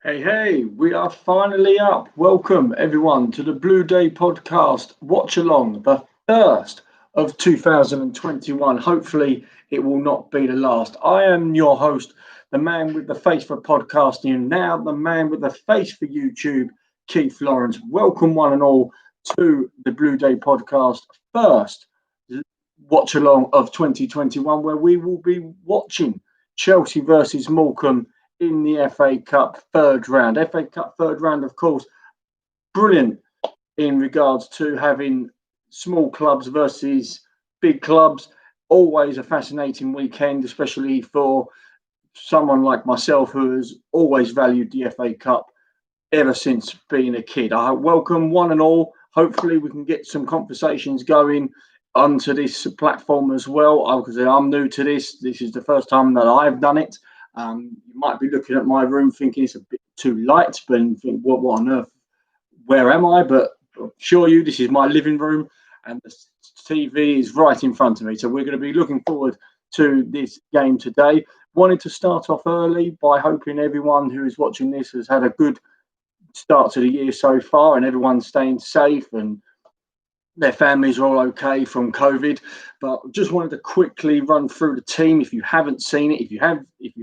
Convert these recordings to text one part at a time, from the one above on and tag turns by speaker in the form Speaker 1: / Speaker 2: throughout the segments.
Speaker 1: Hey, hey, we are finally up. Welcome, everyone, to the Blue Day podcast watch along, the first of 2021. Hopefully, it will not be the last. I am your host, the man with the face for podcasting, and now the man with the face for YouTube, Keith Lawrence. Welcome, one and all, to the Blue Day podcast first watch along of 2021, where we will be watching Chelsea versus Morecambe in the FA Cup third round. FA Cup third round, of course, brilliant in regards to having small clubs versus big clubs. Always a fascinating weekend, especially for someone like myself who has always valued the FA Cup ever since being a kid. I welcome one and all. Hopefully, we can get some conversations going onto this platform as well, because I'm new to this. This is the first time that I've done it. You might be looking at my room thinking it's a bit too light, but you think, what on earth? Where am I? But I assure you, this is my living room, and the TV is right in front of me. So we're going to be looking forward to this game today. Wanted to start off early by hoping everyone who is watching this has had a good start to the year so far, and everyone's staying safe and their families are all okay from COVID. But just wanted to quickly run through the team. If you haven't seen it, if you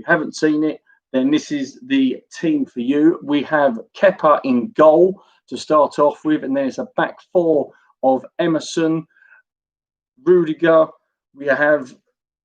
Speaker 1: haven't seen it, then this is the team for you. We have Kepa in goal to start off with, and there's a back four of Emerson, Rudiger. We have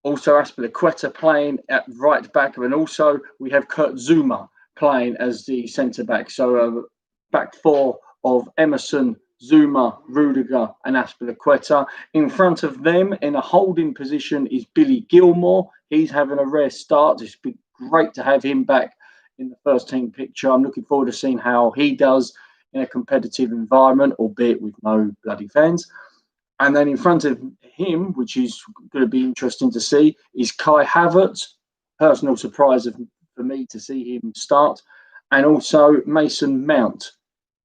Speaker 1: also Aspilicueta playing at right back, and also we have Kurt Zuma playing as the centre back. So back four of Emerson, Zuma, Rudiger, and Aspilicueta. In front of them, in a holding position, is Billy Gilmore. He's having a rare start. It's been great to have him back in the first team picture. I'm looking forward to seeing how he does in a competitive environment, albeit with no bloody fans. And then in front of him, which is going to be interesting to see, is Kai Havertz. Personal surprise for me to see him start. And also Mason Mount.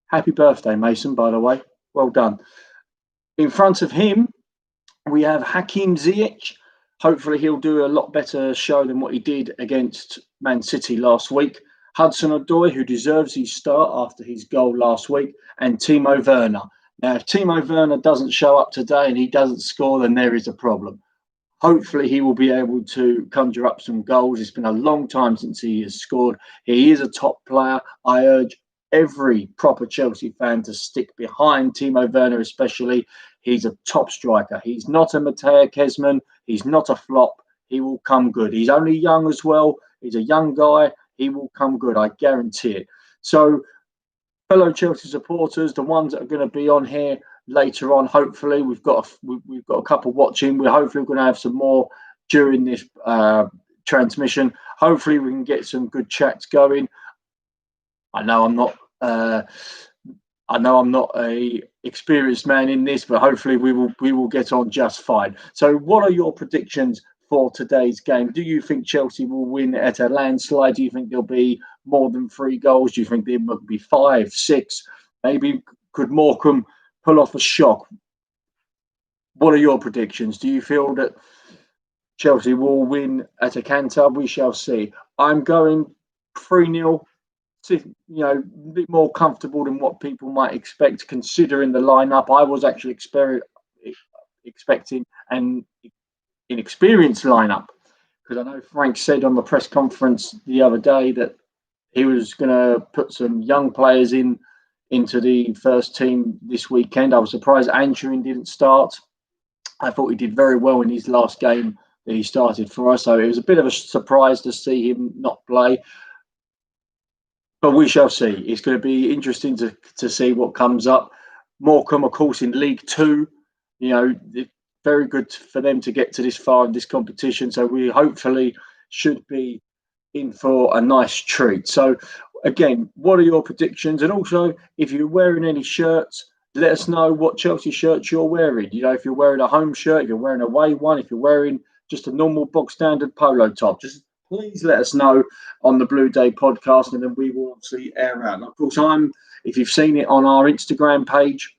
Speaker 1: Happy birthday, Mason, by the way. Well done. In front of him, we have Hakim Ziyech. Hopefully he'll do a lot better show than what he did against Man City last week. Hudson-Odoi, who deserves his start after his goal last week. And Timo Werner. Now, if Timo Werner doesn't show up today and he doesn't score, then there is a problem. Hopefully he will be able to conjure up some goals. It's been a long time since he has scored. He is a top player. I urge every proper Chelsea fan to stick behind Timo Werner, especially. He's a top striker. He's not a Mateo Kesman. He's not a flop. He will come good. He's only young as well. He's a young guy. He will come good. I guarantee it. So, fellow Chelsea supporters, the ones that are going to be on here later on, hopefully we've got a couple watching. We're hopefully going to have some more during this transmission. Hopefully we can get some good chats going. I know I'm not a experienced man in this, but hopefully we will get on just fine. So, what are your predictions for today's game? Do you think Chelsea will win at a landslide? Do you think there'll be more than 3 goals? Do you think there will be 5, 6? Maybe could Morecambe pull off a shock? What are your predictions? Do you feel that Chelsea will win at a canter? We shall see. I'm going 3-0. A bit more comfortable than what people might expect, considering the lineup. I was actually expecting an inexperienced lineup, because I know Frank said on the press conference the other day that he was going to put some young players into the first team this weekend. I was surprised Anchorin didn't start. I thought he did very well in his last game that he started for us, so it was a bit of a surprise to see him not play. But we shall see. It's going to be interesting to see what comes up. Morecambe, of course, in League Two. Very good for them to get to this far in this competition. So we hopefully should be in for a nice treat. So, again, what are your predictions? And also, if you're wearing any shirts, let us know what Chelsea shirts you're wearing. If you're wearing a home shirt, if you're wearing a away one, if you're wearing just a normal box standard polo top, just please let us know on the Blue Day podcast, and then we will obviously air out. And of course, if you've seen it on our Instagram page,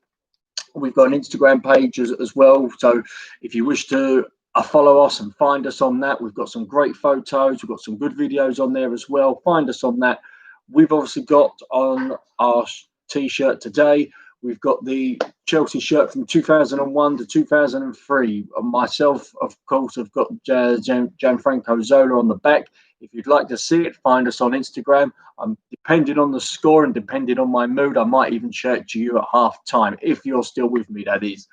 Speaker 1: we've got an Instagram page as well. So if you wish to follow us and find us on that, we've got some great photos. We've got some good videos on there as well. Find us on that. we've obviously got on our T-shirt today, we've got the Chelsea shirt from 2001 to 2003. Myself, of course, I've got Gianfranco Zola on the back. If you'd like to see it, find us on Instagram. Depending on the score and depending on my mood, I might even share it to you at half time, if you're still with me, that is.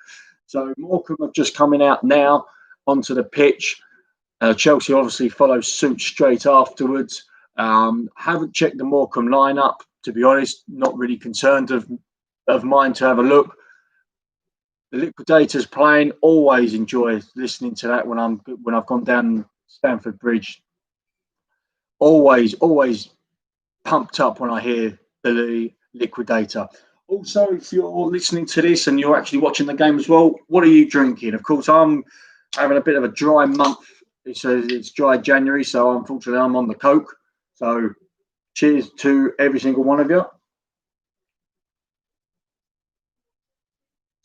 Speaker 1: So Morecambe are just coming out now onto the pitch. Chelsea obviously follow suit straight afterwards. Haven't checked the Morecambe lineup, to be honest. Not really concerned of mine to have a look. The Liquidators playing. Always enjoy listening to that when I've gone down Stamford Bridge. Always pumped up when I hear the Liquidator. Also, if you're listening to this and you're actually watching the game as well, what are you drinking? Of course, I'm having a bit of a dry month. It's dry January, so unfortunately I'm on the Coke. So cheers to every single one of you.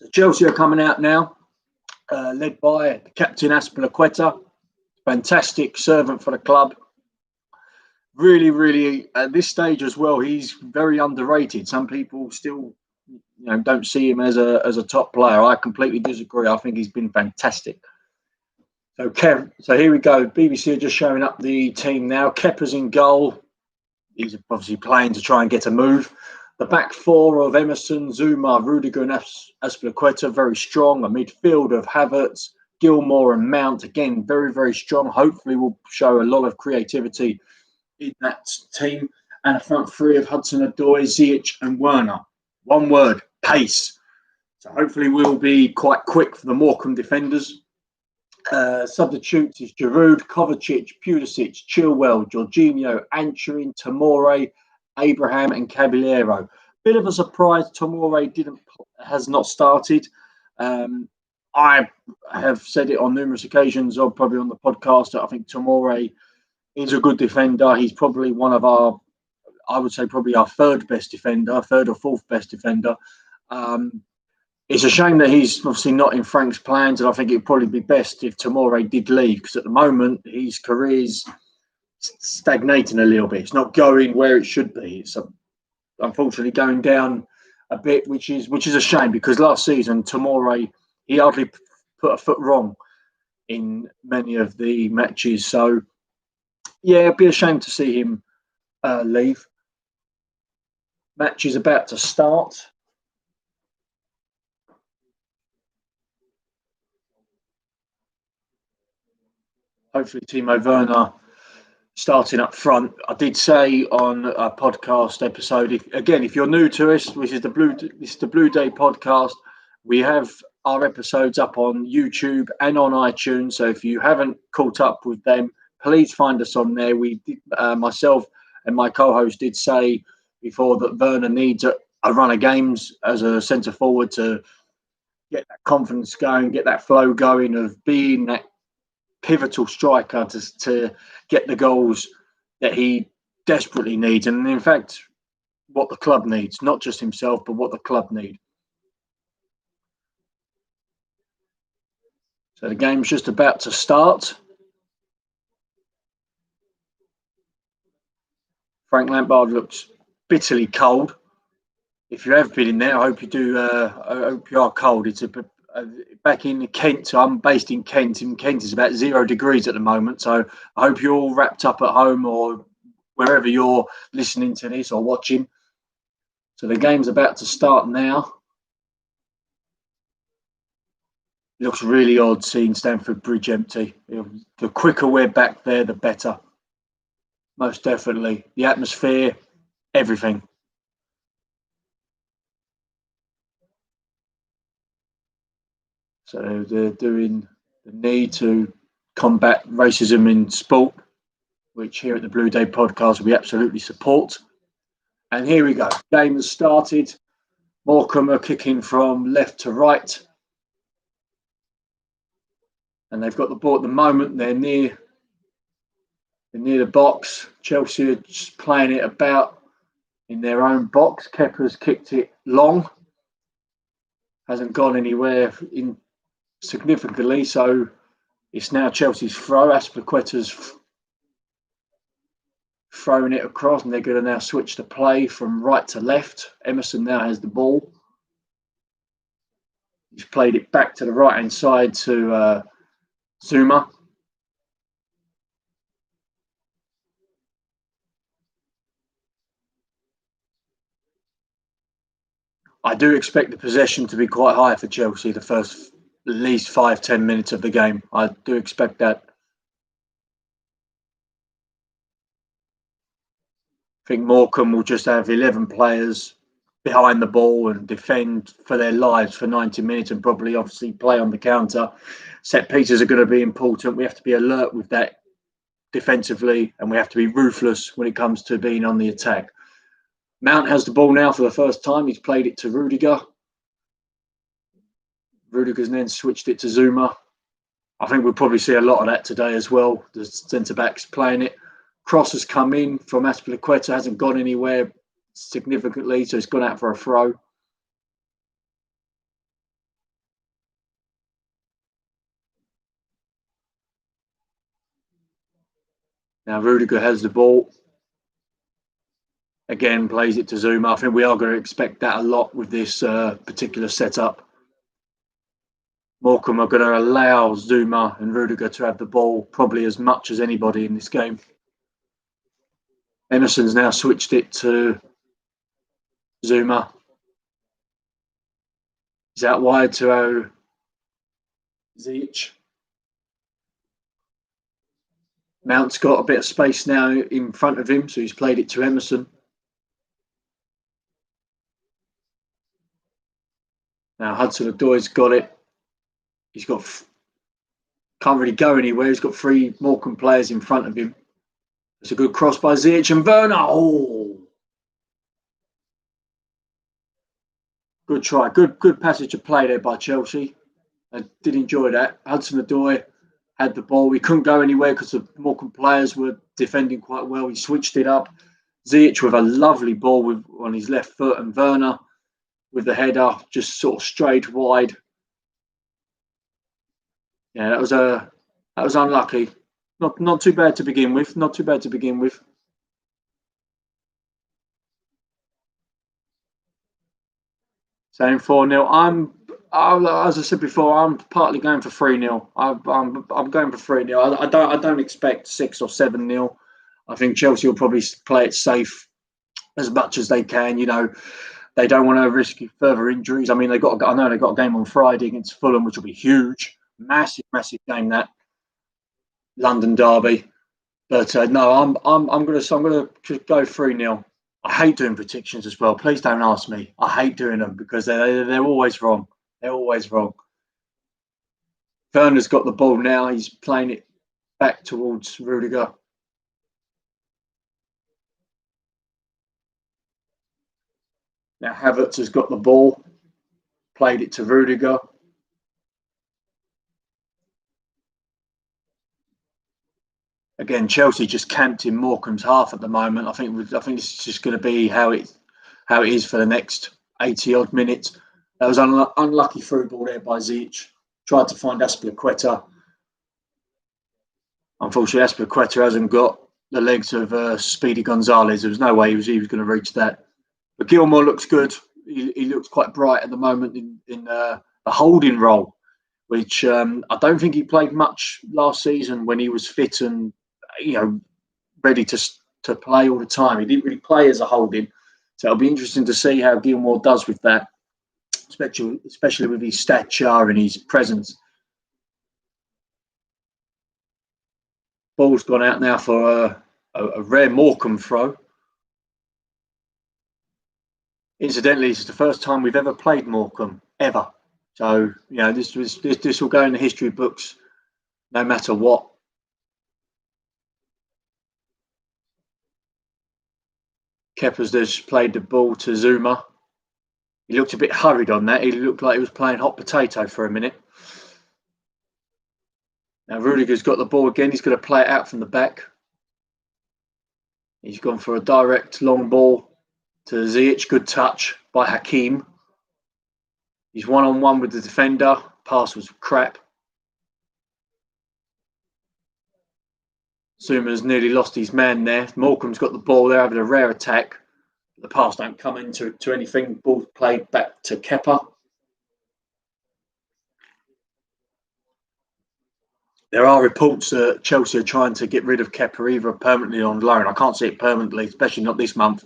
Speaker 1: So Chelsea are coming out now, led by Captain Azpilicueta. Fantastic servant for the club. Really, at this stage as well, he's very underrated. Some people still, don't see him as a top player. I completely disagree. I think he's been fantastic. So here we go. BBC are just showing up the team now. Kepa's in goal. He's obviously playing to try and get a move. The back four of Emerson, Zuma, Rudiger and Azpilicueta, very strong. A midfield of Havertz, Gilmore and Mount, again, very strong. Hopefully will show a lot of creativity in that team. And a front three of Hudson-Odoi, Ziyech and Werner. One word, pace. So hopefully we'll be quite quick for the Morecambe defenders. Substitutes is Giroud, Kovacic, Pulisic, Chilwell, Jorginho, Anchorin, Tomori, Abraham and Caballero. Bit of a surprise, Tomori has not started. I have said it on numerous occasions, or probably on the podcast, that I think Tomori is a good defender. He's probably one of our, I would say probably our third or fourth best defender. It's a shame that he's obviously not in Frank's plans, and I think it would probably be best if Tomori did leave, because at the moment his career's stagnating a little bit. It's not going where it should be. It's unfortunately going down a bit, which is a shame, because last season Tomori, he hardly put a foot wrong in many of the matches. So yeah, it'd be a shame to see him leave. Match is about to start. Hopefully Timo Werner starting up front. I did say on a podcast episode, if you're new to us, this is the Blue Day podcast. We have our episodes up on YouTube and on iTunes. So if you haven't caught up with them, please find us on there. We did, myself and my co-host did say before that Werner needs a run of games as a centre forward to get that confidence going, get that flow going of being that pivotal striker to get the goals that he desperately needs, and in fact what the club needs, not just himself but what the club need. So the game's just about to start. Frank Lampard looks bitterly cold. If you have been in there, I hope you do. I hope you are cold. It's back in Kent. So I'm based in Kent. In Kent, it's about 0 degrees at the moment. So I hope you're all wrapped up at home or wherever you're listening to this or watching. So the game's about to start now. It looks really odd seeing Stamford Bridge empty. The quicker we're back there, the better. Most definitely. The atmosphere, everything. So they're doing the need to combat racism in sport, which here at the Blue Day podcast we absolutely support. And here we go. Game has started. Morecambe are kicking from left to right. And they've got the ball at the moment. They're near the box. Chelsea are just playing it about in their own box. Kepa's kicked it long. Hasn't gone anywhere significantly. So it's now Chelsea's throw. Azpilicueta's throwing it across, and they're going to now switch the play from right to left. Emerson now has the ball. He's played it back to the right-hand side to Zuma. I do expect the possession to be quite high for Chelsea the first at least 5-10 minutes of the game. I do expect that. I think Morecambe will just have 11 players behind the ball and defend for their lives for 90 minutes and probably obviously play on the counter. Set pieces are going to be important. We have to be alert with that defensively, and we have to be ruthless when it comes to being on the attack. Mount has the ball now for the first time. He's played it to Rudiger. Rudiger's then switched it to Zuma. I think we'll probably see a lot of that today as well. The centre-backs playing it. Cross has come in from Azpilicueta, hasn't gone anywhere significantly, so it's gone out for a throw. Now Rudiger has the ball. Again, plays it to Zuma. I think we are going to expect that a lot with this particular setup. Morecambe are going to allow Zuma and Rudiger to have the ball probably as much as anybody in this game. Emerson's now switched it to Zuma. He's out wide to Ziyech. Mount's got a bit of space now in front of him, so he's played it to Emerson. Now Hudson-Odoi's got it. He's got can't really go anywhere. He's got 3 Morecambe players in front of him. It's a good cross by Ziyech and Werner. Oh, good try. Good passage of play there by Chelsea. I did enjoy that. Hudson-Odoi had the ball. We couldn't go anywhere because the Morecambe players were defending quite well. He switched it up. Ziyech with a lovely ball on his left foot, and Werner with the header just sort of strayed wide. Yeah, that was unlucky. Not too bad to begin with. Not too bad to begin with. Saying 4-0. As I said before, I'm partly going for 3-0. I'm going for 3-0. I don't expect 6 or 7-0. I think Chelsea will probably play it safe as much as they can. You know, they don't want to risk further injuries. I mean, I know they got a game on Friday against Fulham, which will be huge, massive game. That London derby. But no, I'm gonna go 3-0. I hate doing predictions as well. Please don't ask me. I hate doing them because they're always wrong. They're always wrong. Werner's got the ball now. He's playing it back towards Rudiger. Now Havertz has got the ball. Played it to Rudiger. Again, Chelsea just camped in Morecambe's half at the moment. I think this is just going to be how it is for the next 80 odd minutes. That was unlucky through ball there by Ziyech. Tried to find Azpilicueta. Unfortunately, Azpilicueta hasn't got the legs of Speedy Gonzalez. There was no way he was going to reach that. But Gilmour looks good. He looks quite bright at the moment in a holding role, which I don't think he played much last season when he was fit and ready to play all the time. He didn't really play as a holding, so it'll be interesting to see how Gilmour does with that, especially with his stature and his presence. Ball's gone out now for a rare Morecambe throw. Incidentally, this is the first time we've ever played Morecambe, ever. So, this will go in the history books no matter what. Kepa's just played the ball to Zuma. He looked a bit hurried on that. He looked like he was playing hot potato for a minute. Now Rudiger's got the ball again. He's going to play it out from the back. He's gone for a direct long ball to Ziyech. Good touch by Hakim. He's one-on-one with the defender. Pass was crap. Zuma's nearly lost his man there. Morecambe's got the ball. They're having a rare attack. The pass don't come into anything. Ball played back to Kepa. There are reports that Chelsea are trying to get rid of Kepa either permanently or on loan. I can't see it permanently, especially not this month.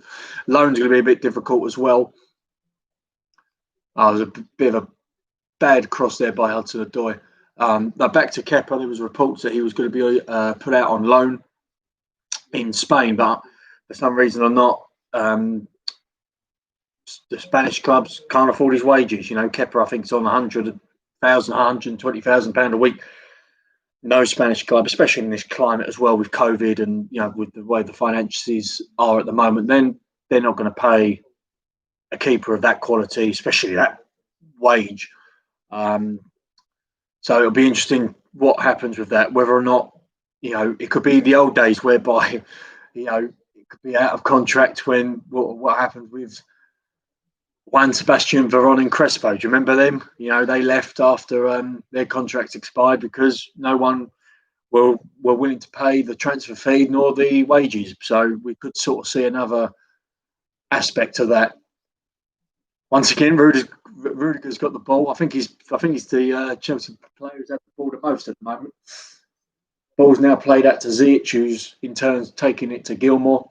Speaker 1: Loan's going to be a bit difficult as well. There's a bit of a bad cross there by Hudson-Odoi. Now back to Kepa, there was reports that he was going to be put out on loan in Spain, but for some reason or not, the Spanish clubs can't afford his wages. Kepa, I think, is on £100,000, £120,000 a week. No Spanish club, especially in this climate as well with COVID and with the way the finances are at the moment, then they're not going to pay a keeper of that quality, especially that wage. So it'll be interesting what happens with that. Whether or not it could be the old days whereby it could be out of contract when what happened with Juan Sebastian Veron and Crespo. Do you remember them? They left after their contracts expired because no one were willing to pay the transfer fee nor the wages. So we could sort of see another aspect of that. Once again, Rudiger's got the ball. I think he's the Chelsea player who's had the ball the most at the moment. Ball's now played out to Ziyech, who's in turn taking it to Gilmour.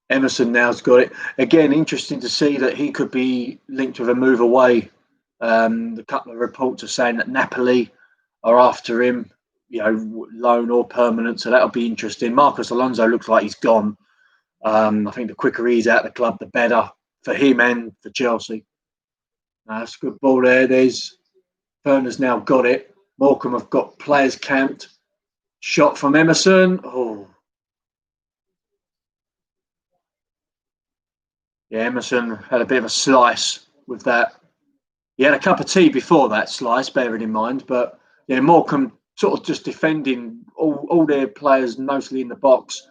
Speaker 1: Emerson now's got it. Again, interesting to see that he could be linked with a move away. The couple of reports are saying that Napoli are after him, loan or permanent. So that'll be interesting. Marcos Alonso looks like he's gone. I think the quicker he's out of the club, the better for him and for Chelsea. That's a good ball there. Werner's now got it. Morecambe have got players camped. Shot from Emerson. Oh. Yeah, Emerson had a bit of a slice with that. He had a cup of tea before that slice, bearing in mind. But yeah, Morecambe sort of just defending all their players mostly in the box,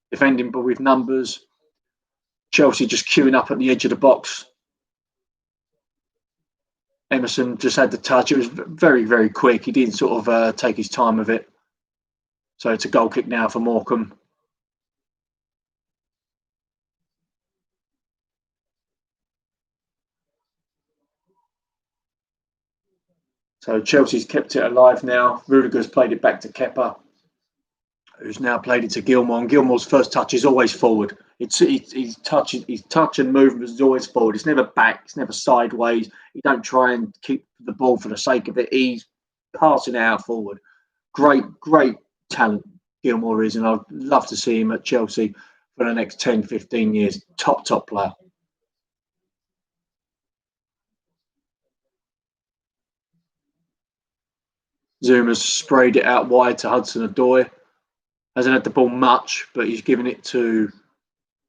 Speaker 1: defending but with numbers. Chelsea just queuing up at the edge of the box. Emerson just had the touch. It was very, very quick. He didn't sort of take his time with it. So it's a goal kick now for Morecambe. So Chelsea's kept it alive now. Rudiger's played it back to Kepa, who's now played it to Gilmour. And Gilmour's first touch is always forward. His touch and movement is always forward. It's never back. It's never sideways. He don't try and keep the ball for the sake of it. He's passing it out forward. Great talent Gilmour is, and I'd love to see him at Chelsea for the next 10, 15 years. Top player. Zuma's sprayed it out wide to Hudson-Odoi. Hasn't had the ball much, but he's given it to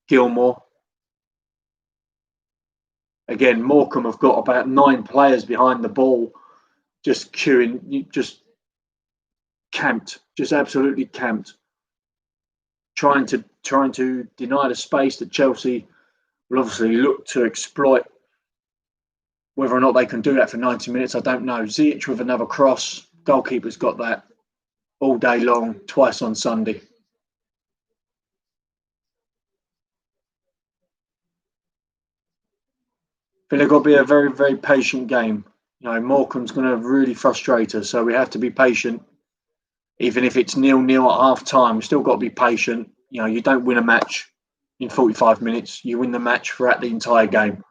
Speaker 1: Gilmour. Again, Morecambe have got about 9 players behind the ball, just queuing, just camped, just absolutely camped, trying to deny the space that Chelsea will obviously look to exploit. Whether or not they can do that for 90 minutes, I don't know. Ziyech with another cross. Goalkeeper's got that all day long, twice on Sunday. I think they've got to be a very, very patient game. Morecambe's going to really frustrate us, so we have to be patient. Even if it's 0-0 at half time, we've still got to be patient. You don't win a match in 45 minutes. You win the match throughout the entire game.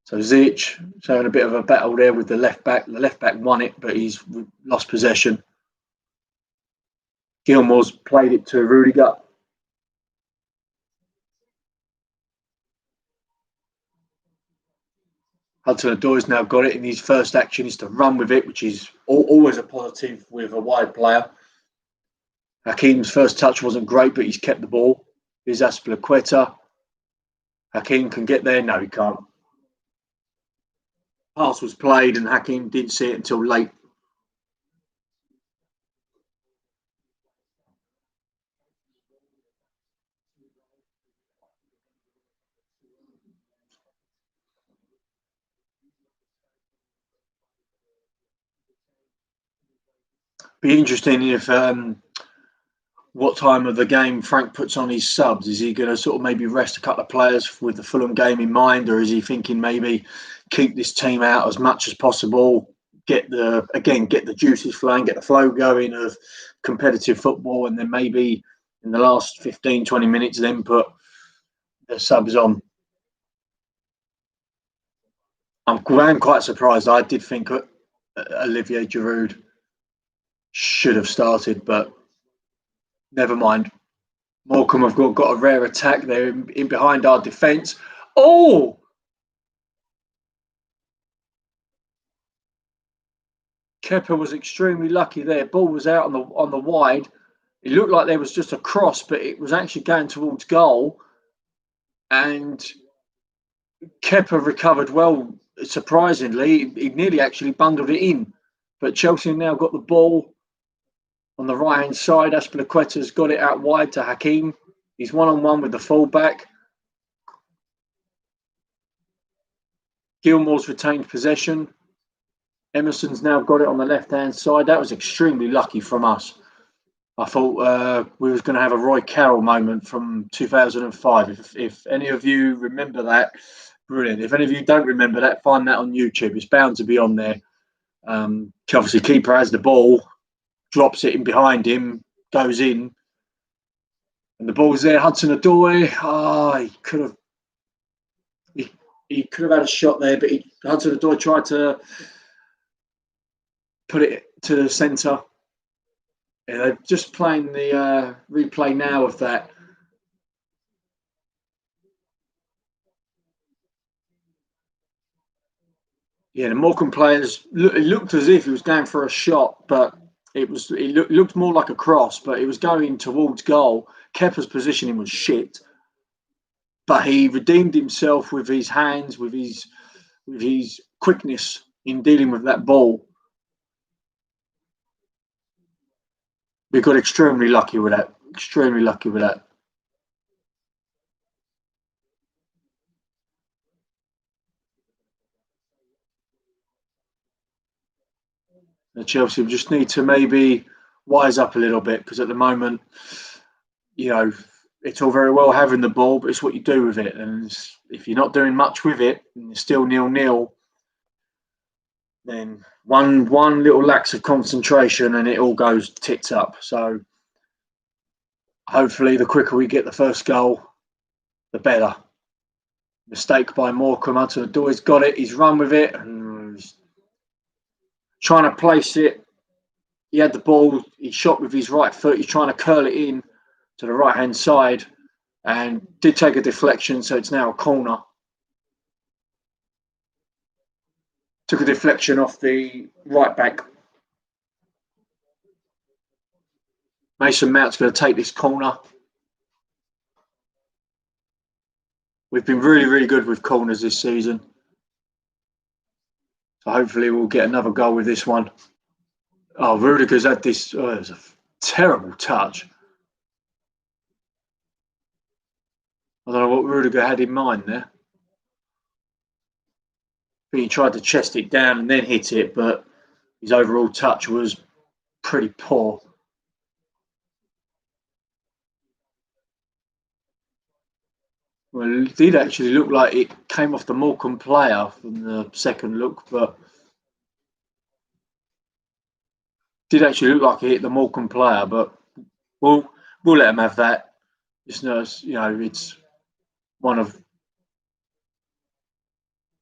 Speaker 1: So Ziyech is having a bit of a battle there with the left back. The left back won it, but he's lost possession. Gilmour's played it to Rudiger. Hudson-Odoi's now got it, and his first action is to run with it, which is always a positive with a wide player. Hakim's first touch wasn't great, but he's kept the ball. Here's Azpilicueta. Hakim can get there. No, he can't. Pass was played, and Hakim didn't see it until late. Be interesting if what time of the game Frank puts on his subs. Is he going to sort of maybe rest a couple of players with the Fulham game in mind, or is he thinking maybe keep this team out as much as possible, get the juices flowing, get the flow going of competitive football, and then maybe in the last 15, 20 minutes then put the subs on? I'm quite surprised. I did think Olivier Giroud should have started, but never mind. Morecambe have got a rare attack there in behind our defence. Oh, Kepa was extremely lucky there. Ball was out on the wide. It looked like there was just a cross, but it was actually going towards goal. And Kepa recovered well, surprisingly. He nearly actually bundled it in. But Chelsea now got the ball on the right hand side. Aspilicueta's got it out wide to Hakim. He's 1-on-1 with the fullback. Gilmore's retained possession. Emerson's now got it on the left hand side. That was extremely lucky from us. I thought we was going to have a Roy Carroll moment from 2005. If any of you remember that, brilliant. If any of you don't remember that, find that on YouTube. It's bound to be on there. Obviously, keeper has the ball, drops it in behind him, goes in, and the ball's there. Hudson-Odoi, he could have had a shot there, but Hudson-Odoi tried to put it to the centre. Yeah, they're just playing the replay now of that. Yeah, the Morecambe players, it looked as if he was going for a shot, but it looked more like a cross, but it was going towards goal. Kepa's positioning was shit, but he redeemed himself with his hands, with his quickness in dealing with that ball. We got extremely lucky with that. Extremely lucky with that. The Chelsea just need to maybe wise up a little bit, because at the moment, it's all very well having the ball, but it's what you do with it. And if you're not doing much with it and you're still 0-0, then one little lax of concentration and it all goes tits up. So hopefully the quicker we get the first goal, the better. Mistake by Morecambe. Hudson-Odoi's got it. He's run with it and he's trying to place it. He had the ball. He shot with his right foot. He's trying to curl it in to the right-hand side and did take a deflection, so it's now a corner. Took a deflection off the right back. Mason Mount's going to take this corner. We've been really, really good with corners this season. So hopefully we'll get another goal with this one. Oh, Rudiger's had this. Oh, it was a terrible touch. I don't know what Rudiger had in mind there. He tried to chest it down and then hit it, but his overall touch was pretty poor. Well, it did actually look like it came off the Morecambe player from the second look, but did actually look like it hit the Morecambe player. But we'll let him have that. It's one of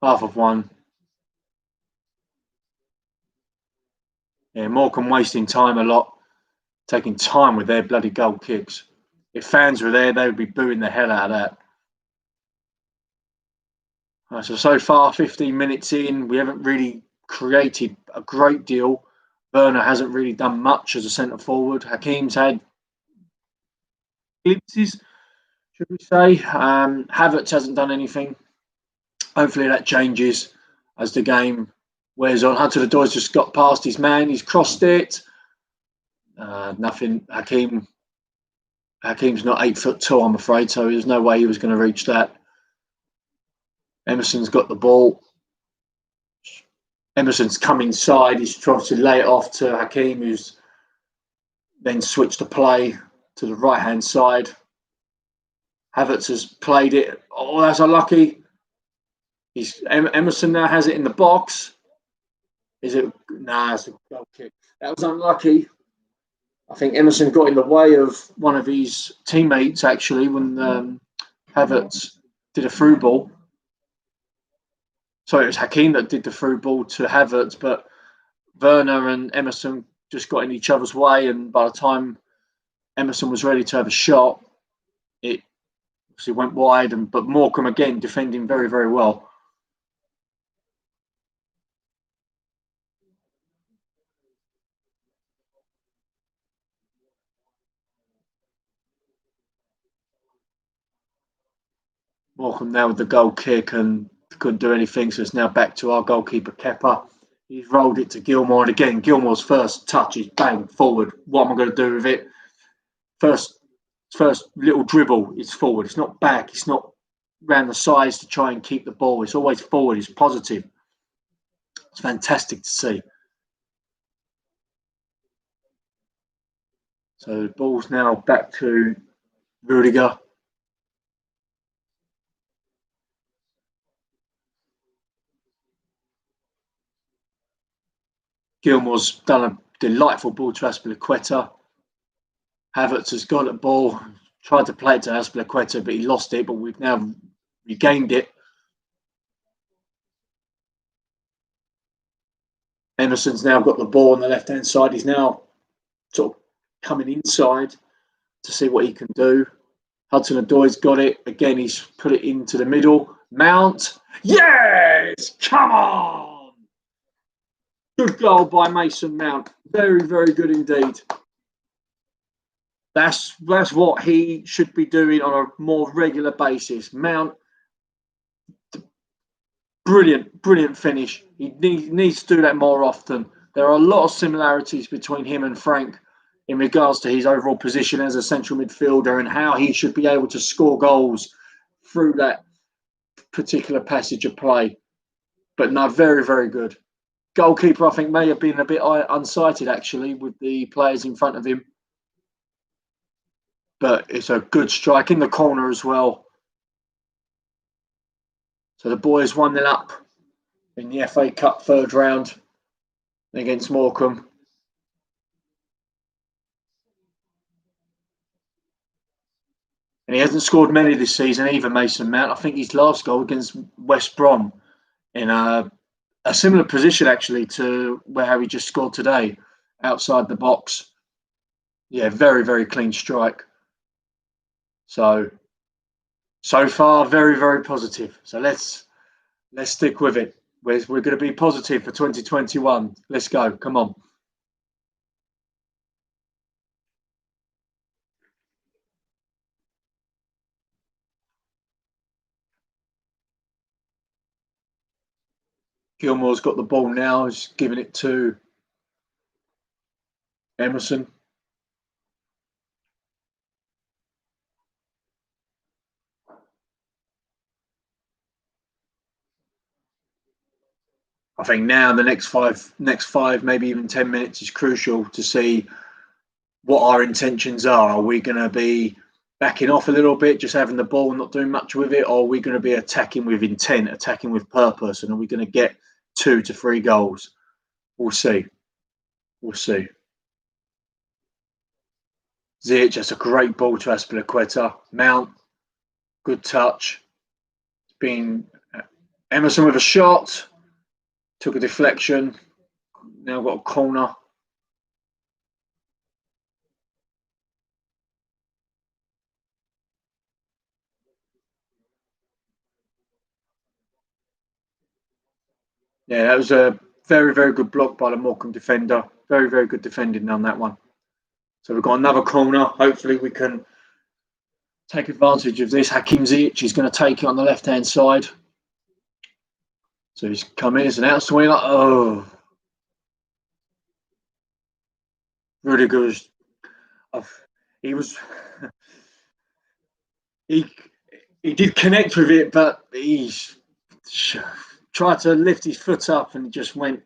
Speaker 1: half of one. Yeah, Morecambe wasting time a lot, taking time with their bloody goal kicks. If fans were there, they would be booing the hell out of that. So far, 15 minutes in, we haven't really created a great deal. Werner hasn't really done much as a centre forward. Hakim's had glimpses, should we say. Havertz hasn't done anything. Hopefully that changes as the game wears on. Hudson-Odoi's just got past his man. He's crossed it. Nothing. Hakim's not 8 foot tall, I'm afraid, so there's no way he was going to reach that. Emerson's got the ball. Emerson's come inside. He's trying to lay it off to Hakim, who's then switched the play to the right-hand side. Havertz has played it. Oh, that's unlucky. Emerson now has it in the box. Is it? Nah, it's a goal kick. That was unlucky. I think Emerson got in the way of one of his teammates, actually, when Havertz did a through ball. Sorry, it was Hakeem that did the through ball to Havertz, but Werner and Emerson just got in each other's way, and by the time Emerson was ready to have a shot, it obviously went wide. But Morecambe again defending very, very well. Morecambe now with the goal kick and couldn't do anything, so it's now back to our goalkeeper Kepa. He's rolled it to Gilmore, and again Gilmore's first touch is bang forward. What am I going to do with it? First little dribble is forward. It's not back. It's not round the sides to try and keep the ball. It's always forward. It's positive. It's fantastic to see. So the ball's now back to Rudiger. Gilmore's done a delightful ball to Azpilicueta. Havertz has got the ball, tried to play it to Azpilicueta, but he lost it. But we've now regained it. Emerson's now got the ball on the left-hand side. He's now sort of coming inside to see what he can do. Hudson-Odoi's got it. Again, he's put it into the middle. Mount. Yes! Come on! Good goal by Mason Mount. Very, very good indeed. That's what he should be doing on a more regular basis. Mount, brilliant finish. He needs to do that more often. There are a lot of similarities between him and Frank in regards to his overall position as a central midfielder and how he should be able to score goals through that particular passage of play. But no, very, very good. Goalkeeper, I think, may have been a bit unsighted, actually, with the players in front of him. But it's a good strike in the corner as well. So the boys 1-0 up in the FA Cup third round against Morecambe. And he hasn't scored many this season either, Mason Mount. I think his last goal against West Brom in a similar position, actually, to where he just scored today, outside the box. Yeah, very, very clean strike. So far, very, very positive. So let's stick with it. We're going to be positive for 2021. Let's go. Come on. Gilmore's got the ball now. He's giving it to Emerson. I think now the next five, maybe even 10 minutes is crucial to see what our intentions are. Are we going to be backing off a little bit, just having the ball and not doing much with it, or are we going to be attacking with intent, attacking with purpose, and are we going to get 2 to 3 goals? We'll see. Ziyech, that's a great ball to Azpilicueta. Mount, good touch. It's been Emerson with a shot. Took a deflection. Now got a corner. Yeah, that was a very, very good block by the Morecambe defender. Very, very good defending on that one. So we've got another corner. Hopefully we can take advantage of this. Hakeem Ziyech is going to take it on the left-hand side. So he's come in. It's an out swing. Oh. Rudiger was... He was... he did connect with it, but he's tried to lift his foot up and just went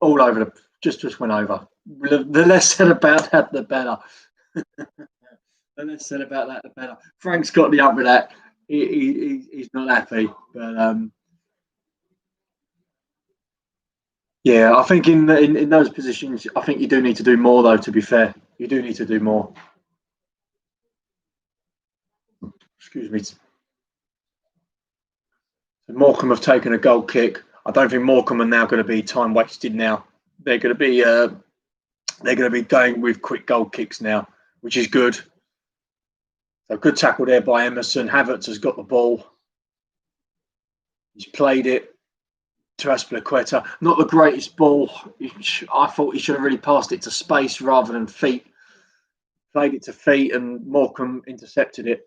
Speaker 1: all over just went over. The less said about that, the better. The less said about that, the better. Frank's got the up with that. He's not happy, but yeah, I think in those positions, I think you do need to do more, though. To be fair, you do need to do more. Excuse me. Morecambe have taken a goal kick. I don't think Morecambe are now going to be time wasted. Now they're going to be going with quick goal kicks now, which is good. So good tackle there by Emerson. Havertz has got the ball. He's played it to Aspilicueta. Not the greatest ball. I thought he should have really passed it to space rather than feet. Played it to feet, and Morecambe intercepted it.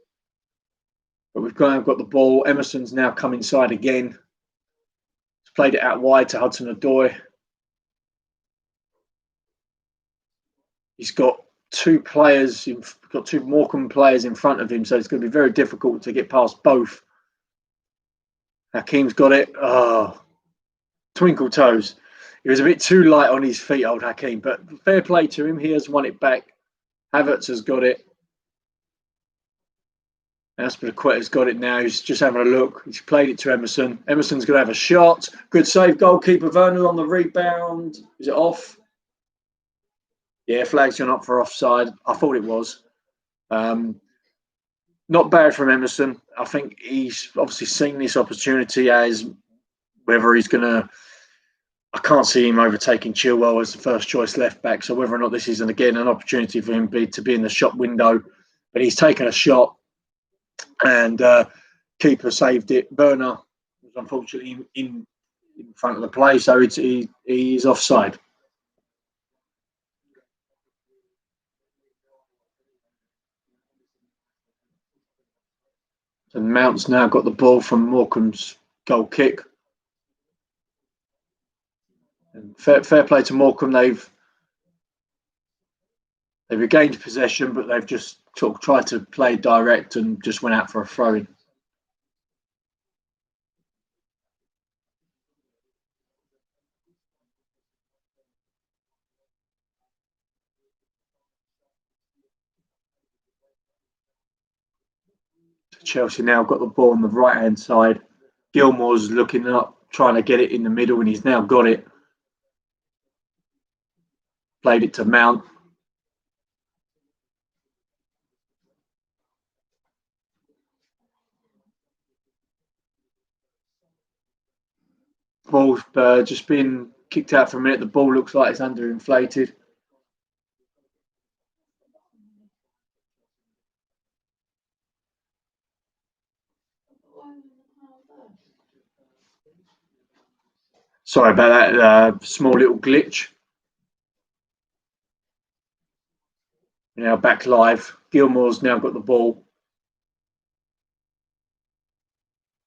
Speaker 1: But we've got the ball. Emerson's now come inside again. He's played it out wide to Hudson-Odoi. He's got two Morecambe players in front of him, so it's going to be very difficult to get past both. Hakeem's got it. Oh, twinkle toes. He was a bit too light on his feet, old Hakeem, but fair play to him. He has won it back. Havertz has got it. Aspilicueta's got it now. He's just having a look. He's played it to Emerson. Emerson's going to have a shot. Good save, goalkeeper Vernon on the rebound. Is it off? Yeah, flag's gone up for offside. I thought it was. Not bad from Emerson. I think he's obviously seen this opportunity as whether he's going to. I can't see him overtaking Chilwell as the first choice left back. So whether or not this is again an opportunity for him to be in the shop window, but he's taken a shot and keeper saved it. Werner was unfortunately in front of the play, so he's offside. And Mount's now got the ball from Morecambe's goal kick. And fair play to Morecambe. They've regained possession, but they've just sort of tried to play direct and just went out for a throw-in. Chelsea now got the ball on the right-hand side. Gilmore's looking up, trying to get it in the middle, and he's now got it. Played it to Mount. Ball's just been kicked out for a minute. The ball looks like it's underinflated. Sorry about that small little glitch. Now back live. Gilmore's now got the ball.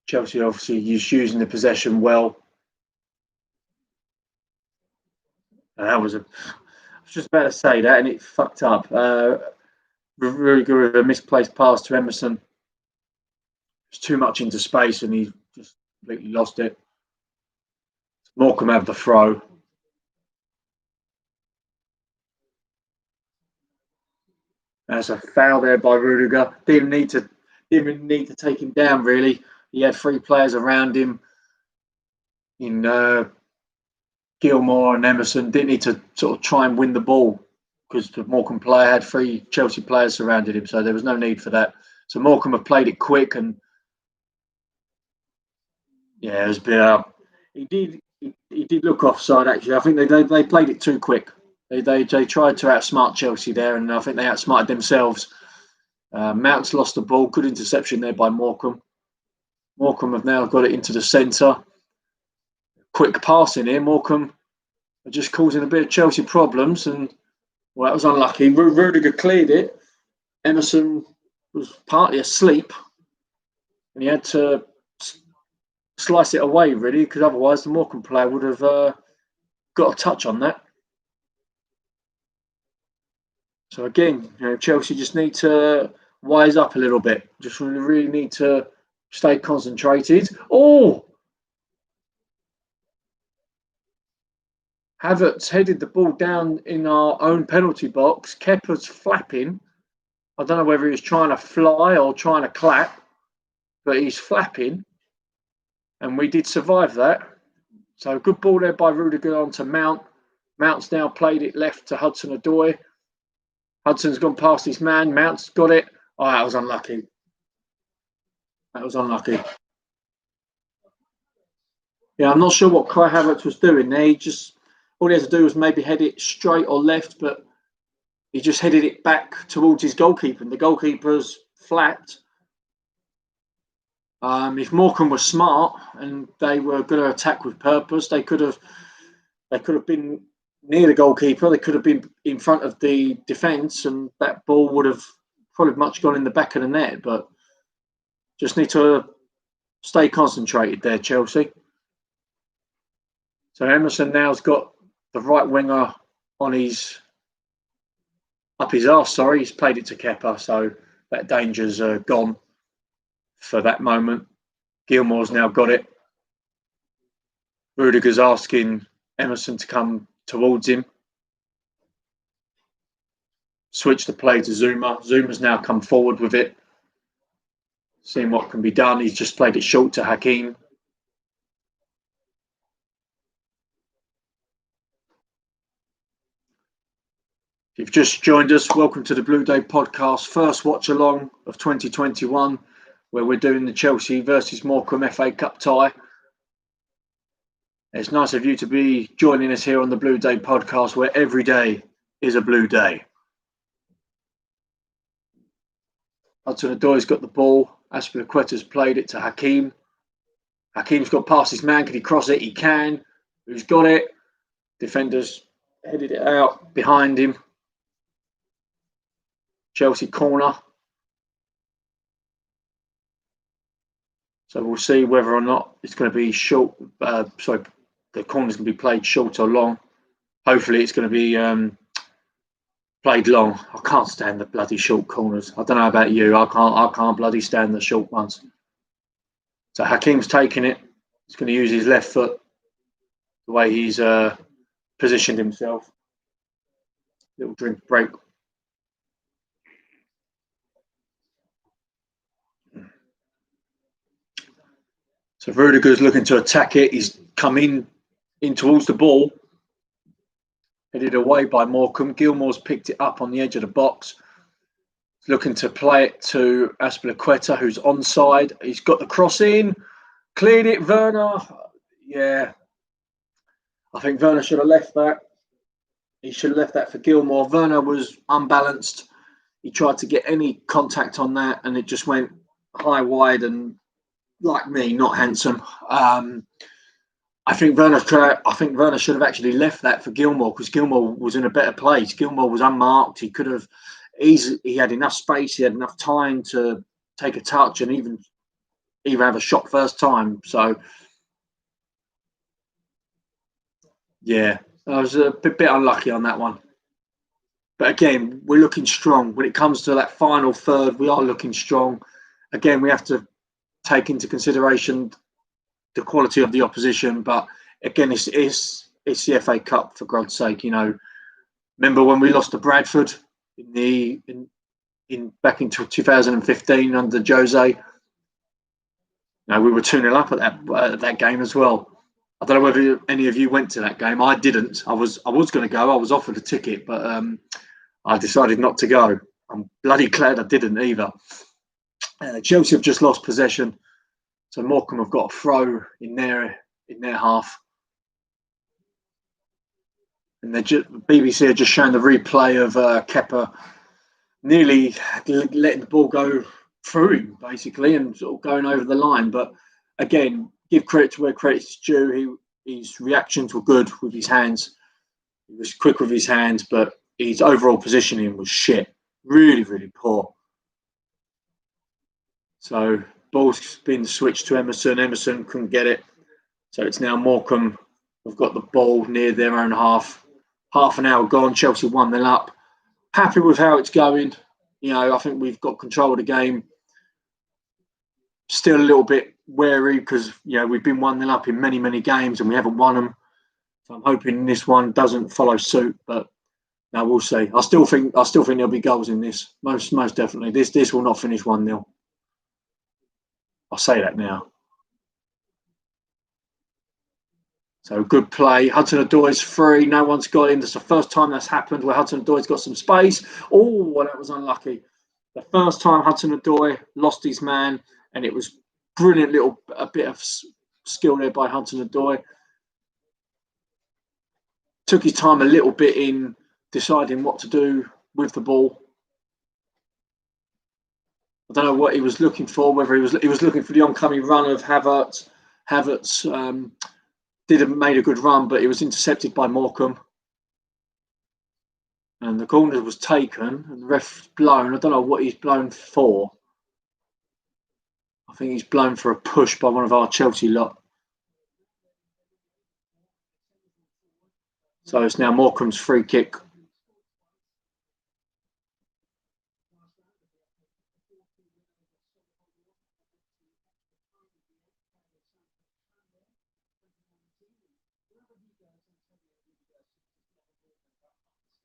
Speaker 1: Chelsea obviously is using the possession well. And that was I was just about to say that, and it fucked up. Really good with a misplaced pass to Emerson. It's too much into space, and he just completely lost it. Morecambe have the throw. That's a foul there by Rudiger. Didn't need to take him down, really. He had three players around him in Gilmore and Emerson. Didn't need to sort of try and win the ball because the Morecambe player had three Chelsea players surrounded him, so there was no need for that. So Morecambe have played it quick, and yeah, it was a bit. He did look offside, actually. I think they played it too quick. They tried to outsmart Chelsea there, and I think they outsmarted themselves. Mount's lost the ball. Good interception there by Morecambe. Morecambe have now got it into the centre. Quick passing here. Morecambe are just causing a bit of Chelsea problems, and well, that was unlucky. Rudiger cleared it. Emerson was partly asleep, and he had to slice it away, really, because otherwise the Morecambe player would have got a touch on that. So again, Chelsea just need to wise up a little bit. Just really need to stay concentrated. Oh! Havertz headed the ball down in our own penalty box. Kepa's flapping. I don't know whether he's trying to fly or trying to clap, but he's flapping. And we did survive that. So good ball there by Rudiger onto Mount. Mount's now played it left to Hudson-Odoi. Hudson's gone past his man. Mount's got it. Oh, that was unlucky. Yeah, I'm not sure what Kai Havertz was doing there. All he had to do was maybe head it straight or left, but he just headed it back towards his goalkeeper, and the goalkeeper's flapped. If Morecambe was smart and they were going to attack with purpose, they could have been near the goalkeeper. They could have been in front of the defence, and that ball would have probably much gone in the back of the net. But just need to stay concentrated there, Chelsea. So Emerson now's got the right winger on up his arse. Sorry, he's played it to Kepa, so that danger's gone for that moment. Gilmore's now got it. Rudiger's asking Emerson to come towards him. Switch the play to Zuma. Zuma's now come forward with it, seeing what can be done. He's just played it short to Hakeem. If you've just joined us, welcome to the Blue Day podcast, first watch along of 2021, where we're doing the Chelsea versus Morecambe FA Cup tie. It's nice of you to be joining us here on the Blue Day podcast, where every day is a blue day. Hudson-Odoi's got the ball. Azpilicueta's played it to Hakeem. Hakeem's got past his man. Can he cross it? He can. Who's got it? Defenders headed it out behind him. Chelsea corner. So we'll see whether or not it's going to be short. The corner's going to be played short or long. Hopefully it's going to be played long. I can't stand the bloody short corners. I don't know about you. I can't bloody stand the short ones. So Hakeem's taking it. He's going to use his left foot the way he's positioned himself. Little drink break. So Rudiger's looking to attack it. He's come in towards the ball. Headed away by Morecambe. Gilmore's picked it up on the edge of the box. He's looking to play it to Azpilicueta, who's onside. He's got the cross in. Cleared it, Werner. Yeah. I think Werner should have left that. He should have left that for Gilmore. Werner was unbalanced. He tried to get any contact on that, and it just went high, wide, and like me, not handsome. I think Werner should have actually left that for Gilmore, because Gilmore was in a better place. Gilmore was unmarked. He could have he had enough space. He had enough time to take a touch and even have a shot first time. So yeah, I was a bit unlucky on that one. But again, we're looking strong. When it comes to that final third, we are looking strong. Again, we have to take into consideration the quality of the opposition. But again, it's the FA Cup, for God's sake. You know, remember when we lost to Bradford back in 2015 under Jose? No, we were 2-0 up at that game as well. I don't know whether any of you went to that game. I didn't. I was going to go. I was offered a ticket, but I decided not to go. I'm bloody glad I didn't either. Chelsea have just lost possession, so Morecambe have got a throw in their half. And BBC are just showing the replay of Kepa nearly letting the ball go through him, basically, and sort of going over the line. But again, give credit to where credit's due. His reactions were good with his hands. He was quick with his hands, but his overall positioning was shit. Really, really poor. So ball's been switched to Emerson. Emerson couldn't get it. So it's now Morecambe. We've got the ball near their own half. Half an hour gone. Chelsea 1-0 up. Happy with how it's going. You know, I think we've got control of the game. Still a little bit wary because, you know, we've been 1-0 up in many, many games and we haven't won them. So I'm hoping this one doesn't follow suit, but no, we'll see. I still think there'll be goals in this. Most definitely. This will not finish 1-0. I'll say that now. So good play. Hudson-Odoi's free. No one's got in. That's the first time that's happened where Hudson-Odoi's got some space. Oh, that was unlucky. The first time Hudson-Odoi lost his man, and it was brilliant a bit of skill there by Hudson-Odoi. Took his time a little bit in deciding what to do with the ball. I don't know what he was looking for, whether he was looking for the oncoming run of Havertz. Havertz didn't made a good run, but he was intercepted by Morecambe. And the corner was taken, and the ref's blown. I don't know what he's blown for. I think he's blown for a push by one of our Chelsea lot. So it's now Morecambe's free kick.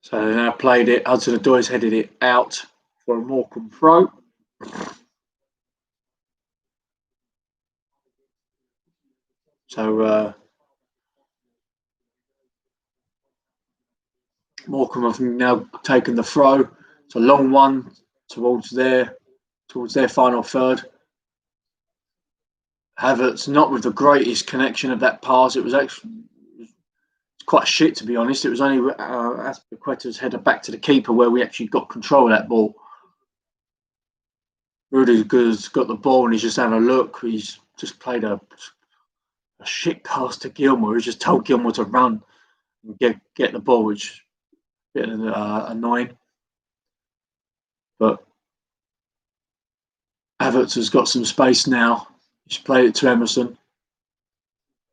Speaker 1: So they now played it. Hudson-Odoi's headed it out for a Morecambe throw. So Morecambe have now taken the throw. It's a long one towards their final third. Havertz not with the greatest connection of that pass. It was actually quite shit, to be honest. It was only Azpilicueta's header back to the keeper where we actually got control of that ball. Rudiger's got the ball and he's just having a look. He's just played a shit pass to Gilmour. He's just told Gilmour to run and get the ball, which is a bit annoying. But Havertz has got some space now. He's played it to Emerson.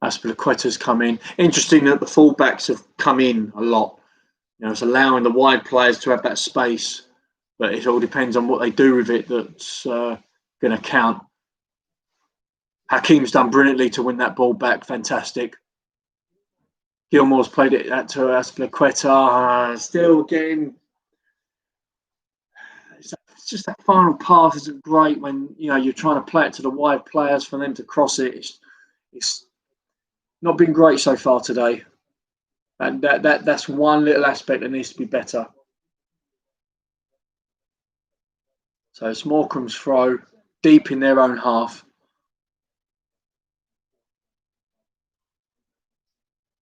Speaker 1: Azpilicueta's come in. Interesting that the fullbacks have come in a lot. It's allowing the wide players to have that space, but it all depends on what they do with it that's going to count. Hakim's done brilliantly to win that ball back. Fantastic. Gilmour's played it to Azpilicueta. Still getting... It's just that final pass isn't great when you're trying to play it to the wide players for them to cross it. It's not been great so far today, and that's one little aspect that needs to be better. So it's Morecambe's throw deep in their own half.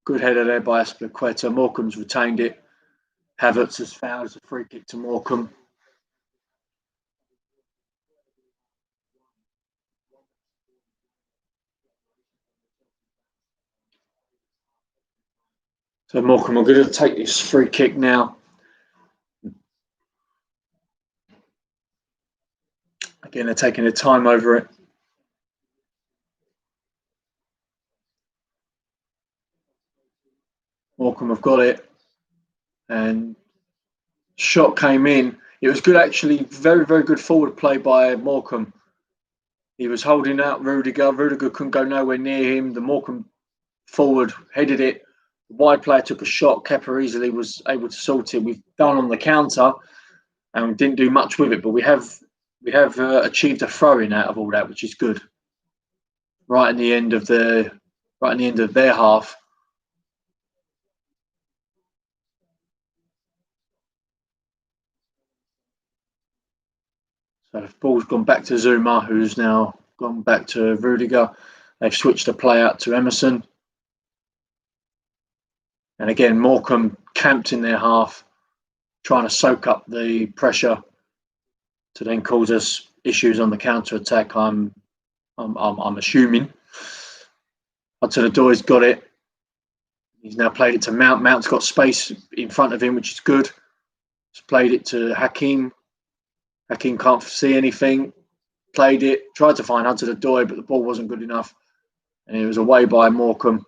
Speaker 1: Good header there by Azpilicueta. Morecambe's retained it. Havertz has fouled as a free kick to Morecambe. So Morecambe are going to take this free kick now. Again, they're taking their time over it. Morecambe have got it. And shot came in. It was good, actually. Very, very good forward play by Morecambe. He was holding out Rudiger. Rudiger couldn't go nowhere near him. The Morecambe forward headed it. The wide player took a shot. Kepa easily was able to sort it. We've done on the counter and we didn't do much with it, but we have achieved a throw-in out of all that, which is good. Right in the end of their half. So the ball's gone back to Zuma, who's now gone back to Rudiger. They've switched the play out to Emerson. And again, Morecambe camped in their half, trying to soak up the pressure to then cause us issues on the counter attack. I'm assuming. Hudson-Odoi's got it. He's now played it to Mount. Mount's got space in front of him, which is good. He's played it to Hakim. Hakim can't see anything. Played it, tried to find Hudson-Odoi, but the ball wasn't good enough. And it was away by Morecambe.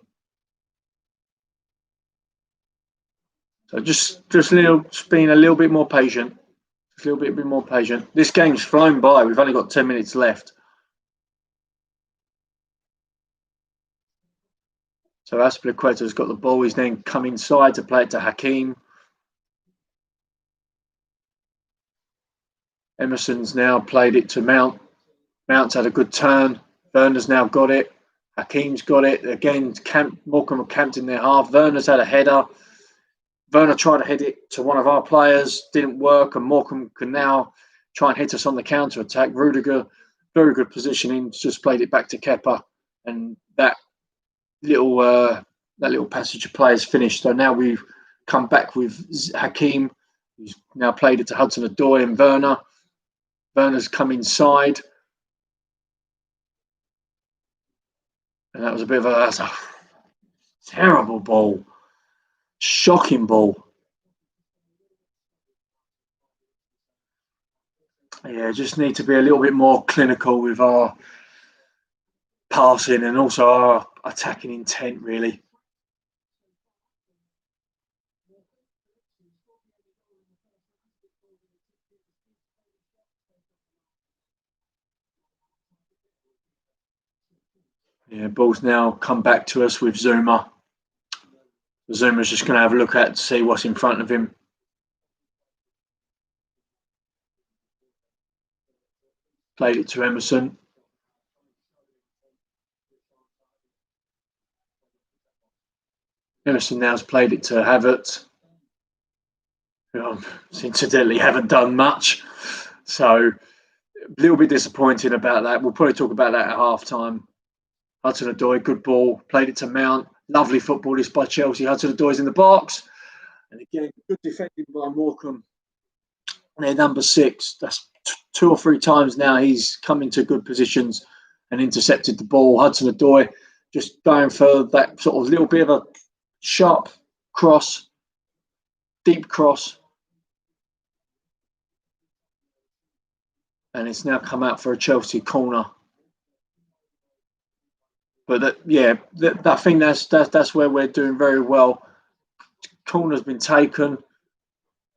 Speaker 1: So just being a little bit more patient. Just a little bit more patient. This game's flown by. We've only got 10 minutes left. So Aspilicueta's got the ball. He's then come inside to play it to Hakeem. Emerson's now played it to Mount. Mount's had a good turn. Werner's now got it. Hakeem's got it. Again, Morecambe were camped in their half. Werner's had a header. Werner tried to head it to one of our players. Didn't work. And Morecambe can now try and hit us on the counter-attack. Rudiger, very good positioning. Just played it back to Kepa. And that little passage of play is finished. So now we've come back with Hakeem, who's now played it to Hudson-Odoi and Werner. Werner's come inside. And that was that's a terrible ball. Shocking ball. Yeah, just need to be a little bit more clinical with our passing and also our attacking intent, really. Yeah, ball's now come back to us with Zuma. Zuma's just going to have a look at to see what's in front of him. Played it to Emerson. Emerson now's played it to Havertz, who incidentally haven't done much. So a little bit disappointed about that. We'll probably talk about that at half-time. Hudson-Odoi, good ball. Played it to Mount. Lovely footballist by Chelsea. Hudson-Odoi's in the box. And again, good defending by Morecambe. They're number 6. That's 2 or 3 times now he's come into good positions and intercepted the ball. Hudson-Odoi just going for that sort of little bit of a sharp cross, deep cross. And it's now come out for a Chelsea corner. But I think that's where we're doing very well. Corner's been taken.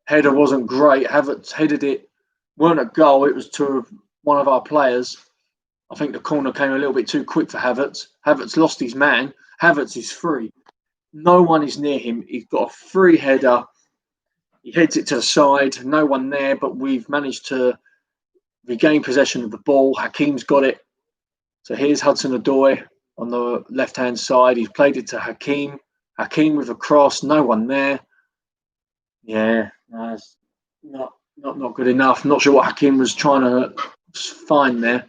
Speaker 1: Header wasn't great. Havertz headed it. Weren't a goal. It was to one of our players. I think the corner came a little bit too quick for Havertz. Havertz lost his man. Havertz is free. No one is near him. He's got a free header. He heads it to the side. No one there, but we've managed to regain possession of the ball. Hakeem's got it. So here's Hudson-Odoi on the left-hand side. He's played it to Hakeem. Hakeem with a cross. No one there. Yeah, no, it's not good enough. Not sure what Hakeem was trying to find there.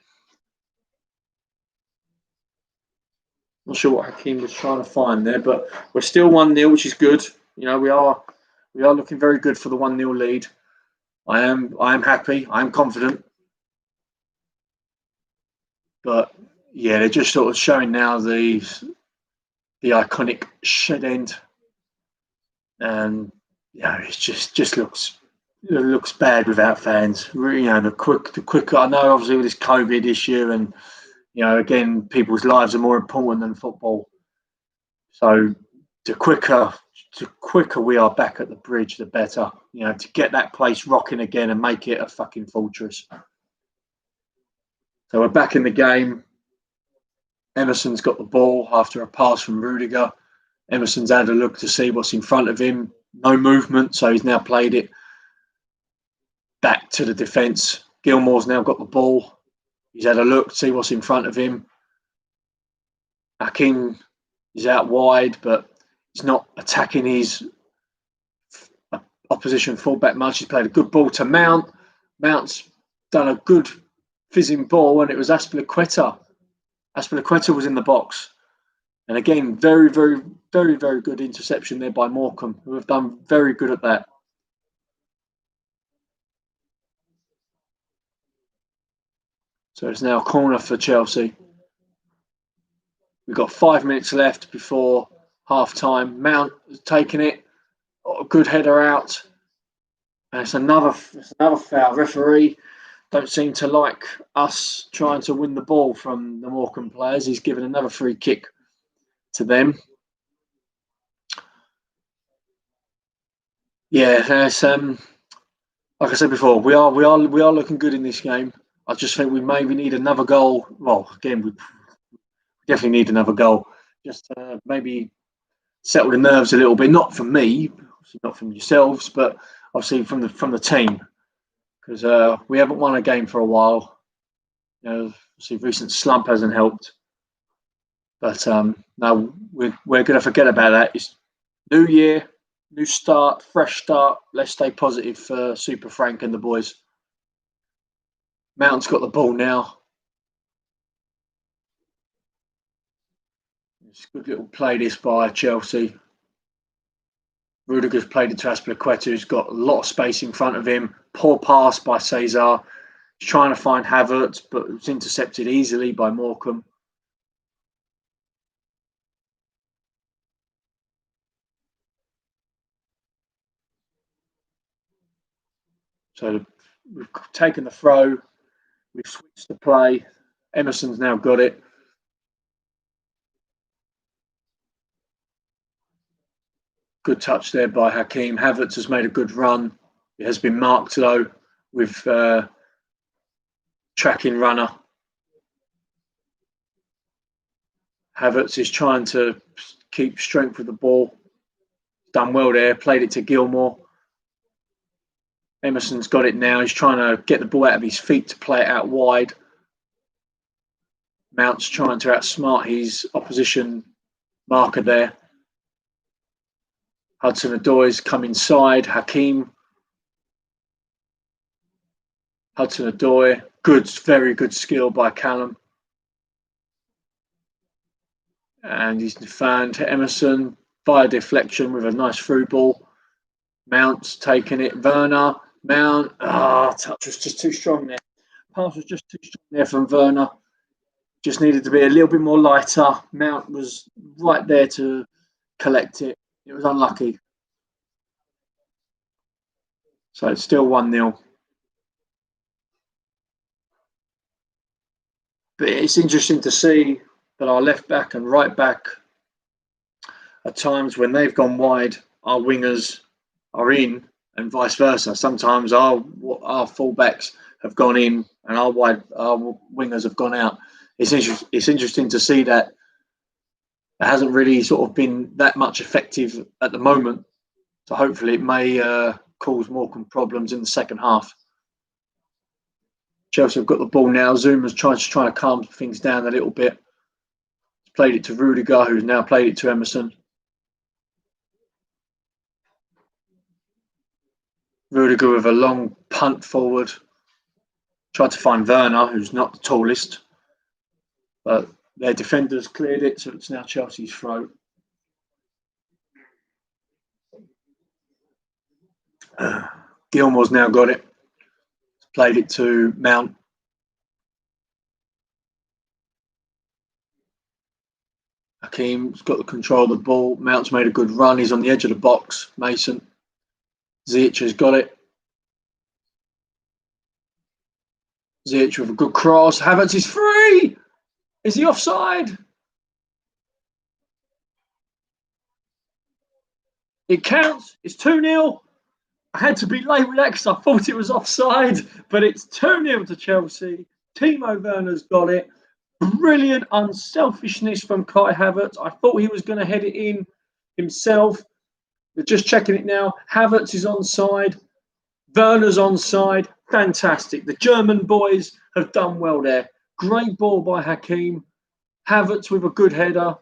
Speaker 1: Not sure what Hakeem was trying to find there, but we're still 1-0, which is good. You know, we are looking very good for the 1-0 lead. I am happy. I am confident. But yeah, they're just sort of showing now the iconic shed end, and it just looks bad without fans. You know, the quicker. I know, obviously, with this COVID issue, and again, people's lives are more important than football. So the quicker we are back at the bridge, the better. To get that place rocking again and make it a fucking fortress. So we're back in the game. Emerson's got the ball after a pass from Rudiger. Emerson's had a look to see what's in front of him. No movement, so he's now played it back to the defence. Gilmore's now got the ball. He's had a look to see what's in front of him. Hakeem is out wide, but he's not attacking his opposition fullback much. He's played a good ball to Mount. Mount's done a good fizzing ball, and it was Aspilicueta. Aspilicueta was in the box. And again, very, very, very, very good interception there by Morecambe, who have done very good at that. So it's now a corner for Chelsea. We've got 5 minutes left before half-time. Mount has taken it. A good header out. And it's another foul. Referee don't seem to like us trying to win the ball from the Morecambe players. He's given another free kick to them. Yeah, there's like I said before, we are looking good in this game. I just think we maybe need another goal. Well, again, we definitely need another goal just to maybe settle the nerves a little bit. Not from me, obviously not from yourselves, but obviously from the team, because we haven't won a game for a while. Obviously recent slump hasn't helped. But no, we're going to forget about that. It's new year, new start, fresh start. Let's stay positive for Super Frank and the boys. Mount's got the ball now. It's a good little play this by Chelsea. Rudiger's played it to Azpilicueta, who's got a lot of space in front of him. Poor pass by Cesar. He's trying to find Havertz, but it's intercepted easily by Morecambe. So we've taken the throw. We've switched the play. Emerson's now got it. Good touch there by Hakeem. Havertz has made a good run. It has been marked, though, with tracking runner. Havertz is trying to keep strength with the ball. Done well there. Played it to Gilmore. Emerson's got it now. He's trying to get the ball out of his feet to play it out wide. Mount's trying to outsmart his opposition marker there. Hudson-Odoi's come inside. Hakeem. Hudson-Odoi. Good, very good skill by Callum. And he's found Emerson via deflection with a nice through ball. Mount's taking it. Werner. Mount. Touch was just too strong there. Pass was just too strong there from Werner. Just needed to be a little bit more lighter. Mount was right there to collect it. It was unlucky. So it's still 1-0. But it's interesting to see that our left back and right back, at times when they've gone wide, our wingers are in, and vice versa. Sometimes our fullbacks have gone in and our wingers have gone out. It's interesting to see that it hasn't really sort of been that much effective at the moment. So hopefully it may cause more problems in the second half. Chelsea have got the ball now. Zuma's trying to calm things down a little bit. He's played it to Rudiger, who's now played it to Emerson. Rudiger with a long punt forward. Tried to find Werner, who's not the tallest. But their defenders cleared it, so it's now Chelsea's throw. Gilmore's now got it. Played it to Mount. Hakeem's got the control of the ball. Mount's made a good run. He's on the edge of the box. Mason. Ziyech has got it. Ziyech with a good cross. Havertz is free. Is he offside? It counts. It's 2-0. I had to be late with that because I thought it was offside, but it's 2-0 to Chelsea. Timo Werner's got it. Brilliant unselfishness from Kai Havertz. I thought he was going to head it in himself. We're just checking it now. Havertz is onside. Werner's onside. Fantastic. The German boys have done well there. Great ball by Hakeem. Havertz with a good header.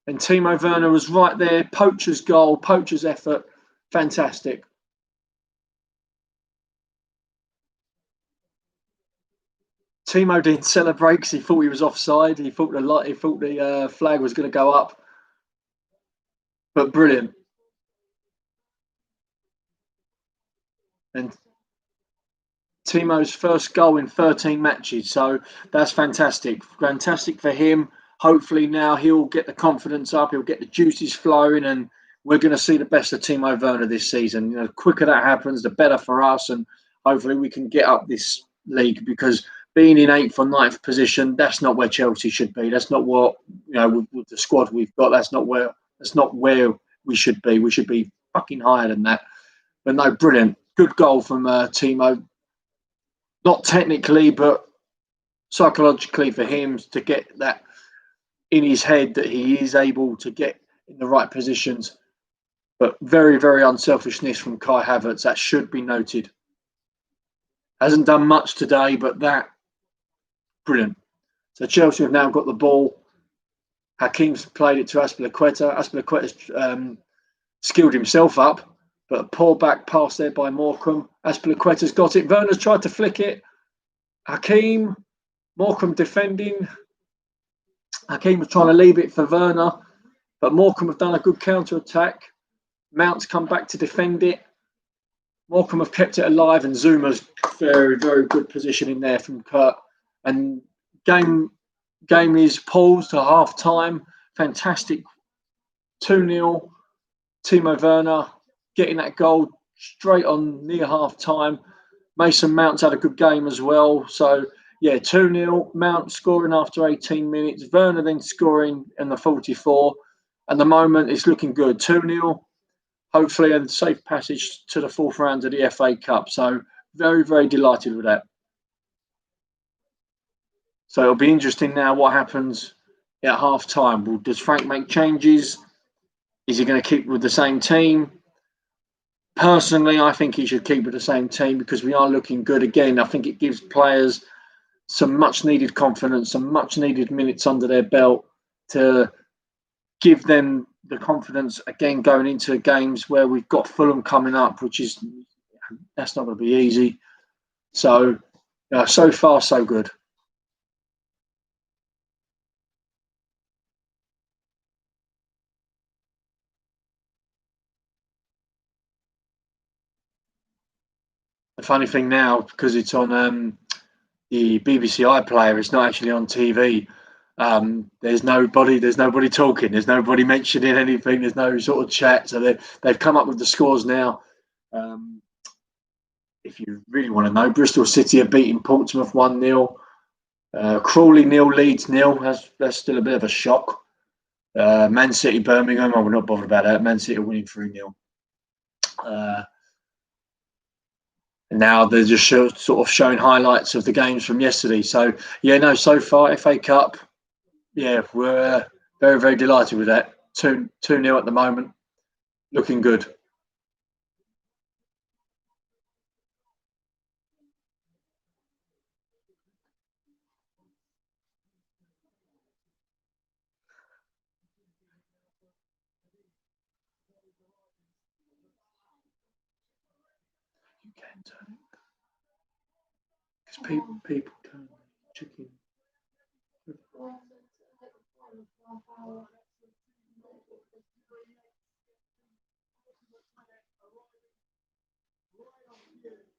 Speaker 1: And Timo Werner was right there. Poacher's goal, poacher's effort. Fantastic. Timo didn't celebrate because he thought he was offside. He thought the flag was going to go up. But brilliant. And Timo's first goal in 13 matches. So that's fantastic. Fantastic for him. Hopefully now he'll get the confidence up. He'll get the juices flowing, and we're going to see the best of Timo Werner this season. The quicker that happens, the better for us, and hopefully we can get up this league, because being in 8th or 9th position, that's not where Chelsea should be. That's not what, with the squad we've got, that's not where we should be. We should be fucking higher than that. But no, brilliant. Good goal from Timo. not technically, but psychologically for him to get that in his head that he is able to get in the right positions. But very, very unselfishness from Kai Havertz. That should be noted. Hasn't done much today, but that, brilliant. So Chelsea have now got the ball. Hakim's played it to Azpilicueta. Azpilicueta's skilled himself up, but a poor back pass there by Morecambe. Azpilicueta's got it. Werner's tried to flick it. Hakim, Morecambe defending. Hakim was trying to leave it for Werner, but Morecambe have done a good counter-attack. Mount's come back to defend it. Morecambe have kept it alive, and Zuma's very, very good position in there from Kurt. And game is paused to half time. Fantastic 2-0. Timo Werner getting that goal straight on near half time. Mason Mount's had a good game as well. So, yeah, 2-0. Mount scoring after 18 minutes. Werner then scoring in the 44. At the moment, it's looking good. 2-0. Hopefully a safe passage to the fourth round of the FA Cup. So, very, very delighted with that. So it'll be interesting now what happens at half time. Does Frank make changes? Is he going to keep with the same team? Personally, I think he should keep with the same team because we are looking good again. I think it gives players some much needed confidence, some much needed minutes under their belt to give them the confidence again going into games where we've got Fulham coming up, that's not going to be easy. So, so far, so good. The funny thing now, because it's on the BBC iPlayer, it's not actually on TV. There's nobody talking. There's nobody mentioning anything. There's no sort of chat. So they've come up with the scores now. If you really want to know, Bristol City are beating Portsmouth 1-0. Crawley 0, Leeds 0. That's still a bit of a shock. Man City, Birmingham. We're not bothered about that. Man City are winning 3-0. And now they're just sort of showing highlights of the games from yesterday. So, so far, FA Cup, we're very, very delighted with that. 2-0 at the moment. Looking good. You can turn it. Because people turn chicken.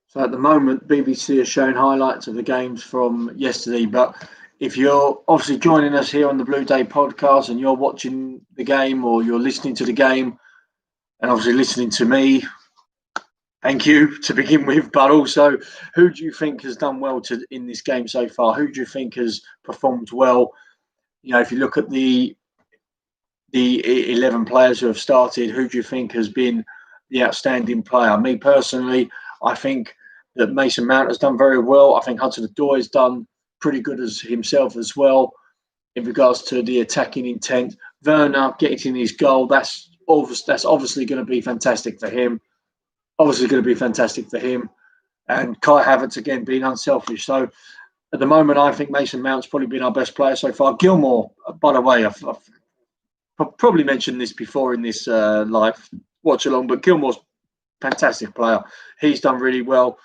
Speaker 1: So at the moment, BBC are showing highlights of the games from yesterday. But if you're obviously joining us here on the Blue Day podcast and you're watching the game or you're listening to the game and obviously listening to me, thank you to begin with. But also, who do you think has done well in this game so far? Who do you think has performed well? If you look at the 11 players who have started, who do you think has been the outstanding player? Me personally, I think that Mason Mount has done very well. I think Hudson-Odoi has done pretty good as himself as well in regards to the attacking intent. Werner getting his goal, that's obviously going to be fantastic for him. And Kai Havertz again being unselfish. So at the moment, I think Mason Mount's probably been our best player so far. Gilmour, by the way, I've probably mentioned this before in this live watch along, but Gilmour's fantastic player. He's done really well.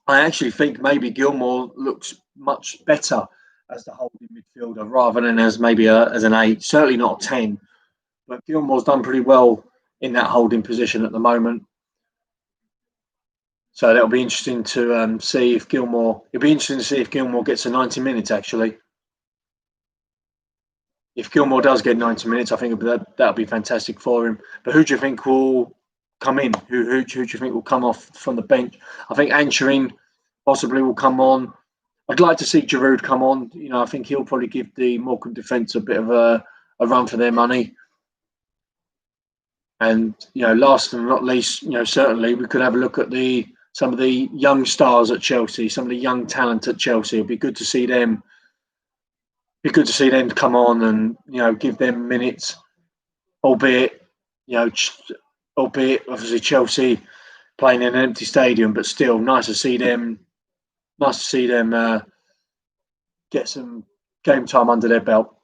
Speaker 1: I actually think maybe Gilmour looks much better as the holding midfielder rather than as maybe as an 8. Certainly not a 10, but Gilmour's done pretty well in that holding position at the moment. So that'll be interesting to see if Gilmour. It'll be interesting to see if Gilmour gets a 90 minutes actually. If Gilmour does get 90 minutes, I think that'll be fantastic for him. But who do you think will come in? Who do you think will come off from the bench? I think Anchorin possibly will come on. I'd like to see Giroud come on. I think he'll probably give the Morecambe defence a bit of a run for their money. And last and not least, certainly we could have a look at the some of the young stars at Chelsea, some of the young talent at Chelsea. It'll be good to see them. Be good to see them come on and give them minutes, albeit albeit obviously Chelsea playing in an empty stadium, but still nice to see them. Nice to see them get some game time under their belt.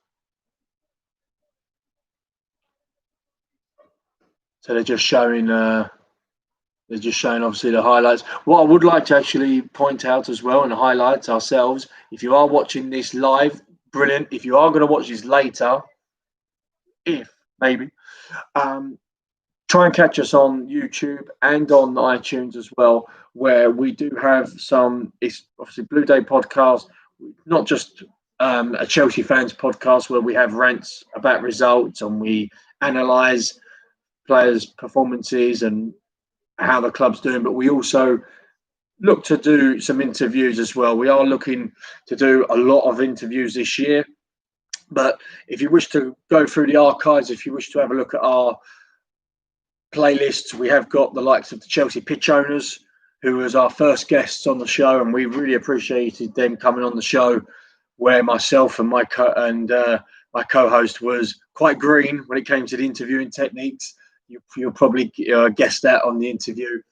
Speaker 1: So they're just showing obviously the highlights. What I would like to actually point out as well and highlight ourselves, if you are watching this live, brilliant. If you are going to watch this later, maybe, try and catch us on YouTube and on iTunes as well, where we do have it's obviously Blue Day podcast, not just a Chelsea fans podcast where we have rants about results and we analyse players' performances and how the club's doing, but we also look to do some interviews as well. We are looking to do a lot of interviews this year, but if you wish to go through the archives, if you wish to have a look at our playlists, we have got the likes of the Chelsea pitch owners, who was our first guests on the show, and we really appreciated them coming on the show, where myself and my co-host was quite green when it came to the interviewing techniques. You'll probably guess that on the interview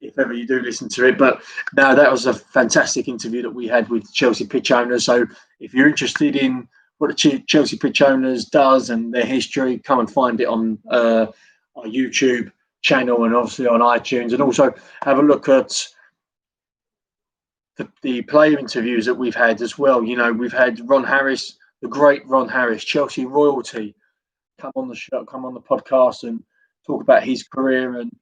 Speaker 1: if ever you do listen to it. But no, that was a fantastic interview that we had with Chelsea pitch owners. So if you're interested in what the Chelsea pitch owners does and their history, come and find it on our YouTube channel and obviously on iTunes, and also have a look at the player interviews that we've had as well. We've had Ron Harris, the great Ron Harris, Chelsea royalty, come on the show, come on the podcast and talk about his career. And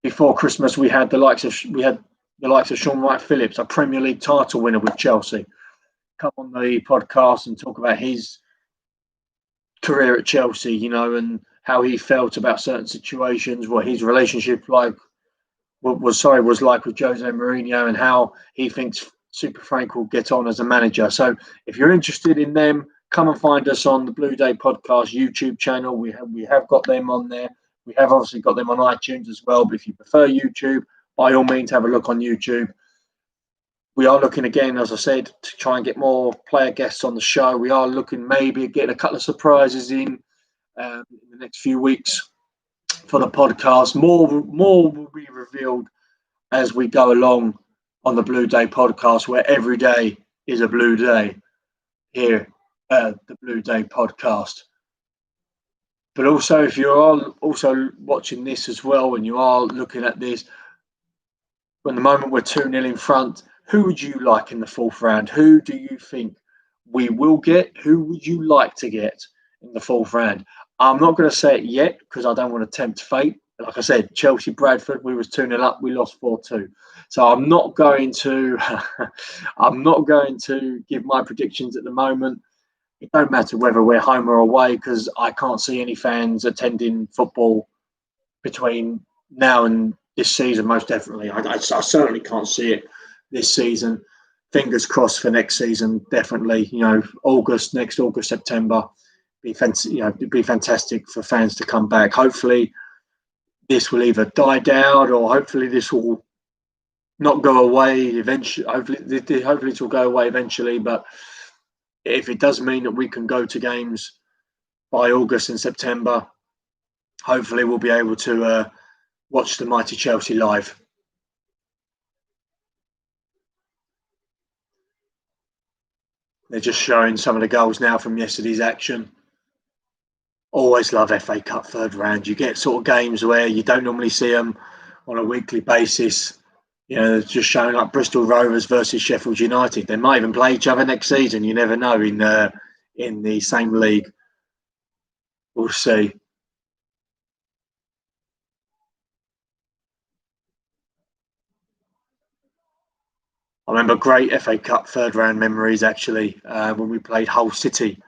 Speaker 1: before Christmas, we had the likes of Sean Wright-Phillips, a Premier League title winner with Chelsea, come on the podcast and talk about his career at Chelsea, and how he felt about certain situations, what his relationship was like with Jose Mourinho, and how he thinks Super Frank will get on as a manager. So if you're interested in them, come and find us on the Blue Day Podcast YouTube channel. We have got them on there. We have obviously got them on iTunes as well. But if you prefer YouTube, by all means, have a look on YouTube. We are looking again, as I said, to try and get more player guests on the show. We are looking maybe at getting a couple of surprises in the next few weeks for the podcast. More will be revealed as we go along on the Blue Day Podcast, where every day is a blue day here at the Blue Day Podcast. But also, if you are also watching this as well and you are looking at this, at the moment we're 2-0 in front, who would you like in the fourth round? Who do you think we will get? Who would you like to get in the fourth round? I'm not going to say it yet because I don't want to tempt fate. Like I said, Chelsea Bradford, we was 2-0 up, we lost 4-2. So I'm not going to give my predictions at the moment. It don't matter whether we're home or away, because I can't see any fans attending football between now and this season, most definitely. I certainly can't see it this season. Fingers crossed for next season, definitely. Next August, September, it'd be fantastic for fans to come back. Hopefully, this will either die down, or hopefully this will not go away eventually. Hopefully this will go away eventually. But if it does mean that we can go to games by August and September, hopefully we'll be able to watch the mighty Chelsea live. They're just showing some of the goals now from yesterday's action. Always love FA Cup third round. You get sort of games where you don't normally see them on a weekly basis. Just showing up Bristol Rovers versus Sheffield United. They might even play each other next season. You never know in the same league. We'll see. I remember great FA Cup third round memories actually when we played Hull City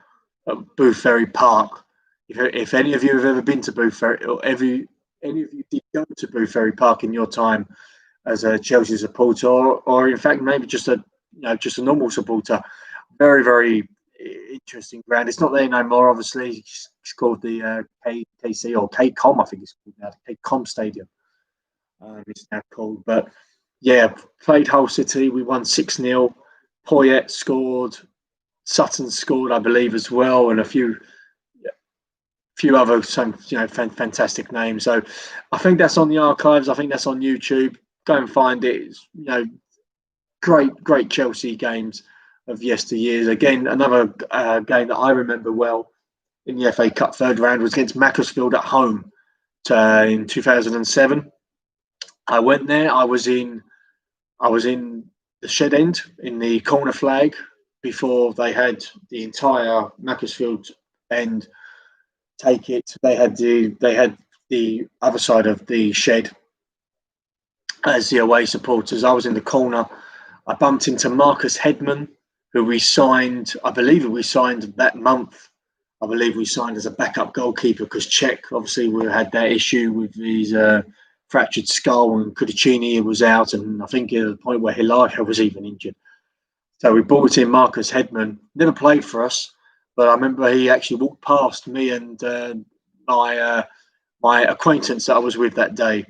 Speaker 1: at Booth Ferry Park. If any of you have ever been to Booth Ferry, or any of you did go to Booth Ferry Park in your time as a Chelsea supporter, or in fact maybe just a normal supporter, very, very interesting ground. It's not there no more, obviously. It's called the KC or KCOM, I think it's called now, the KCOM Stadium. it's now called. But yeah, played Hull City. We won 6-0. Poyet scored. Sutton scored, I believe, as well, and a few other fantastic names. So I think that's on the archives. I think that's on YouTube. Go and find it. It's, great Chelsea games of yesteryears. Again, another game that I remember well in the FA Cup third round was against Macclesfield at home in 2007. I went there. I was in the shed end in the corner flag before they had the entire Macclesfield end take it. They had the other side of the shed as the away supporters. I was in the corner. I bumped into Marcus Headman, who we signed. I believe we signed that month. I believe we signed as a backup goalkeeper because Czech, obviously, we had that issue with his fractured skull, and Kudicini was out, and I think at the point where Hilaria was even injured. So we brought in Marcus Headman. Never played for us, but I remember he actually walked past me and my acquaintance that I was with that day,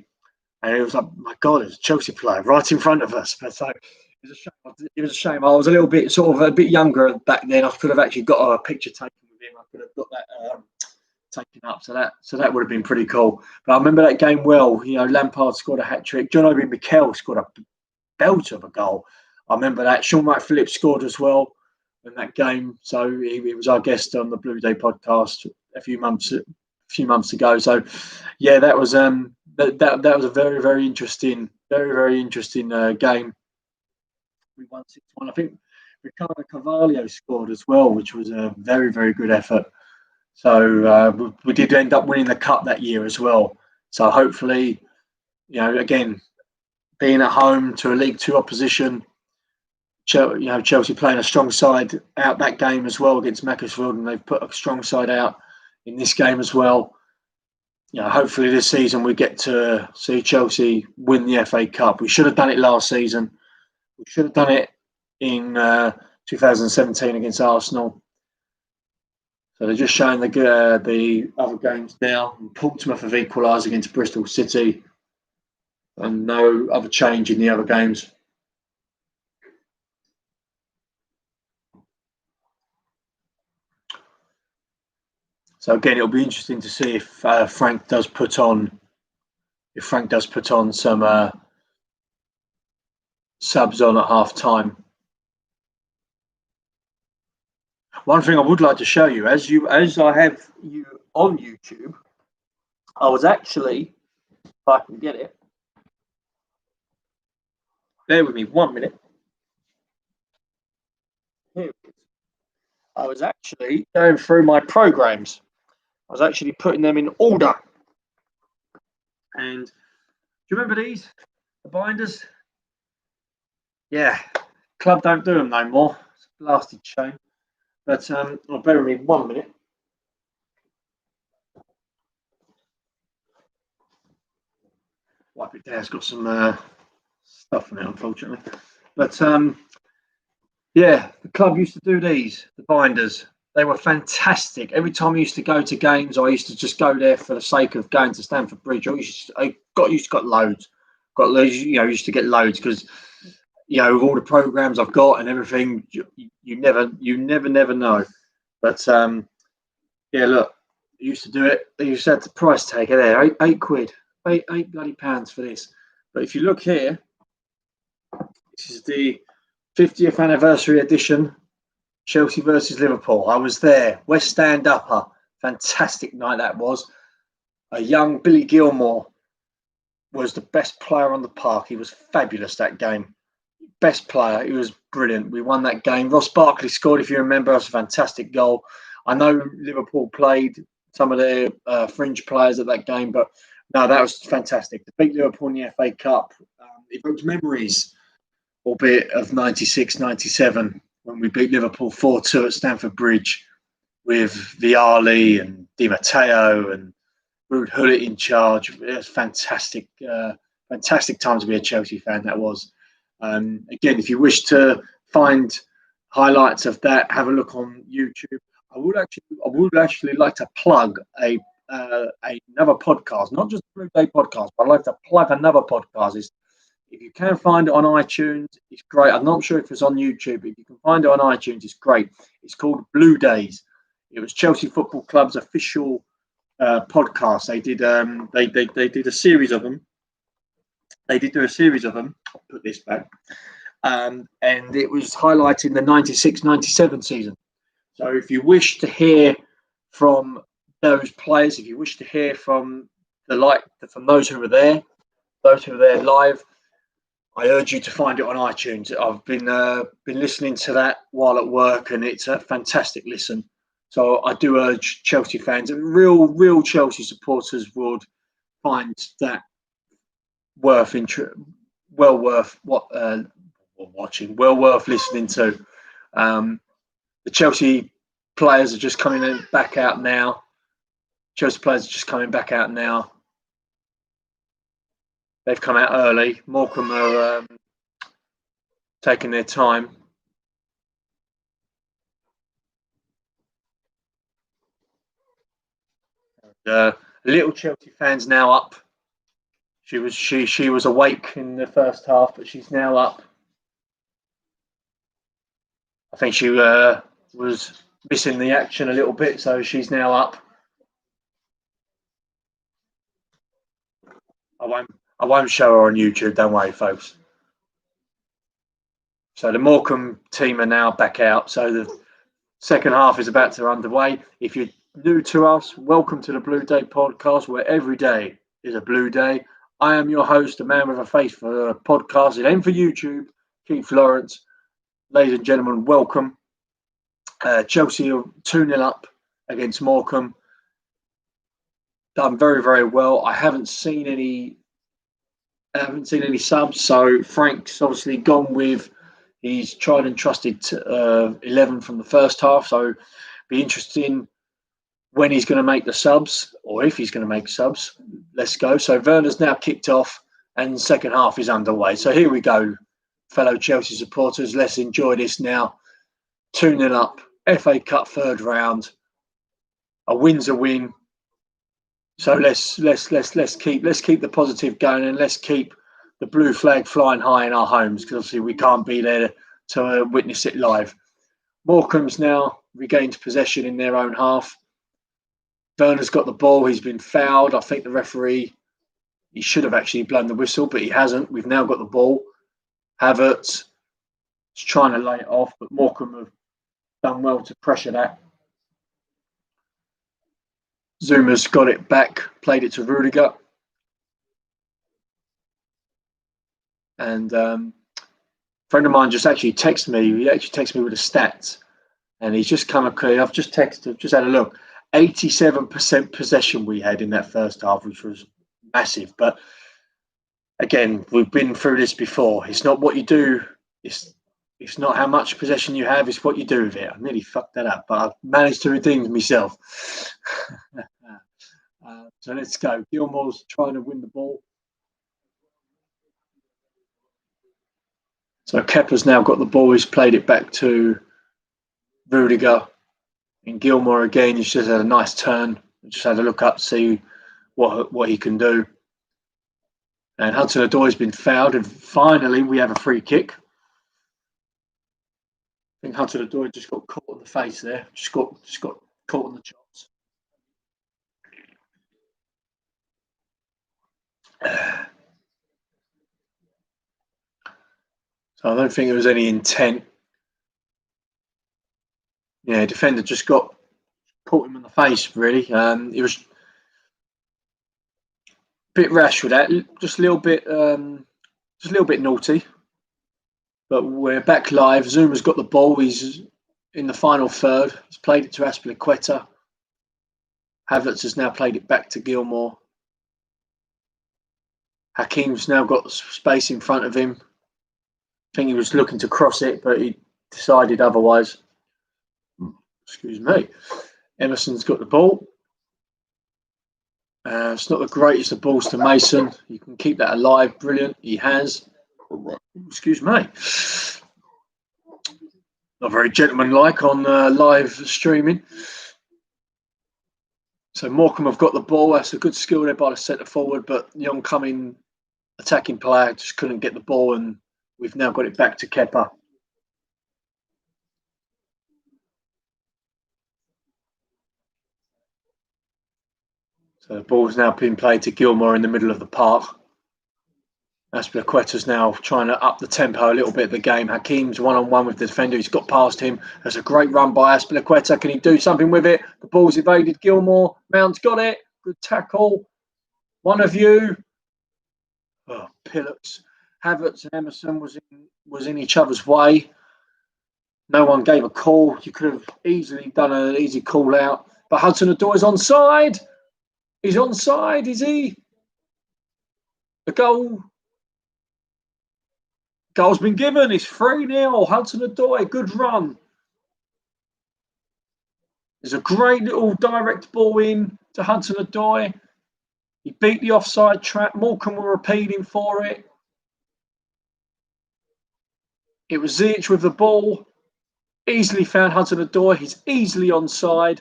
Speaker 1: and it was like, my God, it's a Chelsea player right in front of us. But so it was a shame. I was a little bit a bit younger back then. I could have actually got a picture taken with him. I could have got that taken up. So that would have been pretty cool. But I remember that game well. Lampard scored a hat trick. John Obi Mikel scored a belter of a goal. I remember that. Sean Wright Phillips scored as well in that game. So he was our guest on the Blue Day podcast a few months ago. So yeah, that was that was a very interesting game. We won 6-1. I think Ricardo Carvalho scored as well, which was a very good effort. So we did end up winning the cup that year as well. So hopefully, again, being at home to a League Two opposition, Chelsea playing a strong side out that game as well against Macclesfield, and they've put a strong side out in this game as well. Hopefully this season we get to see Chelsea win the FA Cup. We should have done it last season. We should have done it in 2017 against Arsenal. So they're just showing the other games now. Portsmouth have equalised against Bristol City, and no other change in the other games. So again, it'll be interesting to see if Frank does put on some subs on at half time. One thing I would like to show you, as I have you on YouTube, I was actually, if I can get it, bear with me 1 minute. Here it is. I was actually going through my programs. I was actually putting them in order. And do you remember these? The binders? Yeah, club don't do them no more. It's a blasted shame. But bear with me 1 minute. Wipe it down. It's got some stuff in it, unfortunately. But yeah, the club used to do these, the binders. They were fantastic. Every time I used to go to games, I used to just go there for the sake of going to Stamford Bridge. I got loads. Used to get loads because with all the programs I've got and everything, you never know. But yeah, look, I used to do it. They used to have the price tag there, eight quid, eight bloody pounds for this. But if you look here, this is the 50th anniversary edition, Chelsea versus Liverpool. I was there. West Stand upper. Fantastic night that was. A young Billy Gilmore was the best player on the park. He was fabulous that game. Best player. He was brilliant. We won that game. Ross Barkley scored, if you remember. It was a fantastic goal. I know Liverpool played some of their fringe players at that game, but no, that was fantastic. To beat Liverpool in the FA Cup, evokes memories, albeit of 96, 97, when we beat Liverpool 4-2 at Stamford Bridge with Vialli and Di Matteo and Ruud Gullit in charge. It was fantastic time to be a Chelsea fan, that was. Again, if you wish to find highlights of that, have a look on YouTube. I would actually like to plug a another podcast, not just the Blue Day podcast, but I'd like to plug another podcast. If you can find it on iTunes, it's great. I'm not sure if it's on YouTube, but if you can find it on iTunes, it's great. It's called Blue Days. It was Chelsea Football Club's official podcast. They did they did a series of them. They did do a series of them. I'll put this back. And it was highlighting the 96-97 season. So if you wish to hear from those players, if you wish to hear from from those who were there live, I urge you to find it on iTunes. I've been listening to that while at work, and it's a fantastic listen. So I do urge Chelsea fans, real Chelsea supporters, would find that well worth watching, well worth listening to. The Chelsea players are just coming back out now. They've come out early. Morecambe are taking their time. Little Chelsea fans now up. She was awake in the first half, but she's now up. I think she was missing the action a little bit, so she's now up. I won't show her on YouTube. Don't worry, folks. So the Morecambe team are now back out. So the second half is about to underway. If you're new to us, welcome to the Blue Day podcast, where every day is a blue day. I am your host, a man with a face for a podcast and for YouTube, Keith Lawrence. Ladies and gentlemen, welcome. Chelsea are 2-0 up against Morecambe. Done very, very well. I haven't seen any subs, so Frank's obviously gone with his tried and trusted 11 from the first half. So be interesting when he's going to make the subs, or if he's going to make subs. Let's go. So Werner's now kicked off, and the second half is underway. So here we go, fellow Chelsea supporters. Let's enjoy this now. 2-0 up, F.A Cup third round. A win's a win. So let's keep the positive going, and let's keep the blue flag flying high in our homes, because obviously we can't be there to witness it live. Morecambe's now regained possession in their own half. Werner's got the ball. He's been fouled. I think the referee, he should have actually blown the whistle, but he hasn't. We've now got the ball. Havertz is trying to lay it off, but Morecambe have done well to pressure that. Zuma's got it back, played it to Rudiger. And a friend of mine just actually texted me. He actually texted me with the stats. And he's just come across, I've just texted, just had a look. 87% possession we had in that first half, which was massive. But again, we've been through this before. It's not what you do. It's not how much possession you have. It's what you do with it. I nearly fucked that up, but I've managed to redeem myself. So let's go. Gilmore's trying to win the ball. So Kepa's now got the ball. He's played it back to Rudiger. And Gilmore again, he's just had a nice turn. Just had a look up to see what he can do. And Hudson-Odoi's been fouled. And finally, we have a free kick. I think Hudson-Odoi just got caught in the face there. Just got caught in the chops. So I don't think there was any intent. Yeah, defender just got caught him in the face, really. He was a bit rash with that, just a little bit naughty. But we're back live. Zuma's got the ball. He's in the final third. He's played it to Aspilicueta. Havertz has now played it back to Gilmore. Hakim's now got space in front of him. I think he was looking to cross it, but he decided otherwise. Excuse me. Emerson's got the ball. It's not the greatest of balls to Mason. You can keep that alive. Brilliant. He has. Excuse me. Not very gentlemanlike on live streaming. So Morecambe have got the ball. That's a good skill there by the centre forward, but the oncoming attacking player just couldn't get the ball, and we've now got it back to Kepa. So the ball's now being played to Gilmore in the middle of the park. Aspilicueta's now trying to up the tempo a little bit of the game. Hakeem's one-on-one with the defender. He's got past him. There's a great run by Aspilicueta. Can he do something with it? The ball's evaded Gilmore. Mount's got it. Good tackle. One of you. Oh, Pillocks. Havertz and Emerson was in each other's way. No one gave a call. You could have easily done an easy call out. But Hudson-Odoi's onside. He's onside, is he? The goal's been given. It's 3-0. Hudson-Odoi, good run. There's a great little direct ball in to Hudson-Odoi. He beat the offside trap. Morecambe were appealing for it. It was Ziyech with the ball. Easily found Hudson-Odoi. He's easily onside.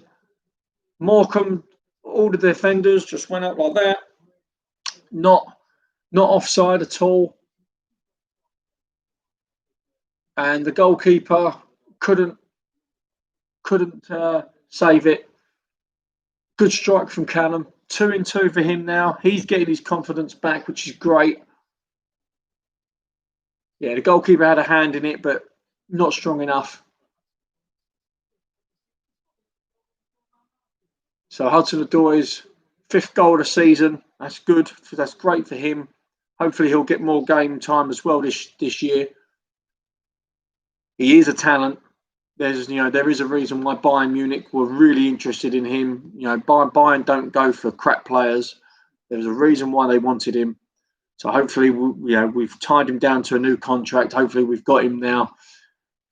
Speaker 1: Morecambe, all the defenders just went up like that. Not offside at all. And the goalkeeper couldn't save it. Good strike from Callum. 2-2 for him now. He's getting his confidence back, which is great. Yeah, the goalkeeper had a hand in it, but not strong enough. So Hudson-Odoi's 5th goal of the season. That's good. That's great for him. Hopefully he'll get more game time as well this year. He is a talent. There is a reason why Bayern Munich were really interested in him. Bayern don't go for crap players. There's a reason why they wanted him. So hopefully, we've tied him down to a new contract. Hopefully, we've got him now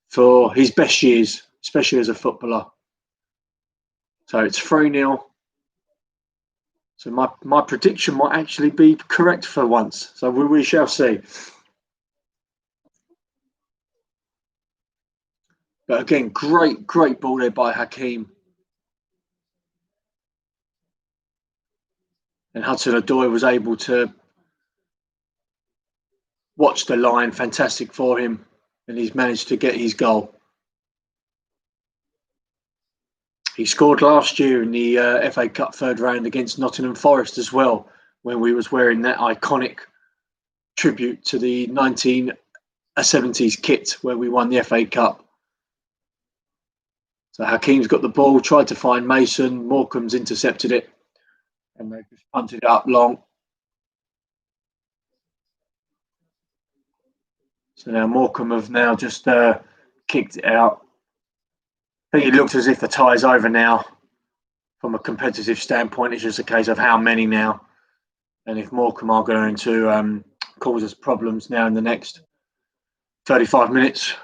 Speaker 1: for his best years, especially as a footballer. So it's 3-0. So my prediction might actually be correct for once. So we shall see. But again, great ball there by Hakeem. And Hudson-Odoi was able to watch the line. Fantastic for him. And he's managed to get his goal. He scored last year in the F.A Cup 3rd round against Nottingham Forest as well, when we was wearing that iconic tribute to the 1970s kit where we won the F.A Cup. So Hakeem's got the ball, tried to find Mason. Morecambe's intercepted it, and they've just punted it up long. So now Morecambe have now just kicked it out. I think it looks as if the tie's over now. From a competitive standpoint, it's just a case of how many now. And if Morecambe are going to cause us problems now in the next 35 minutes.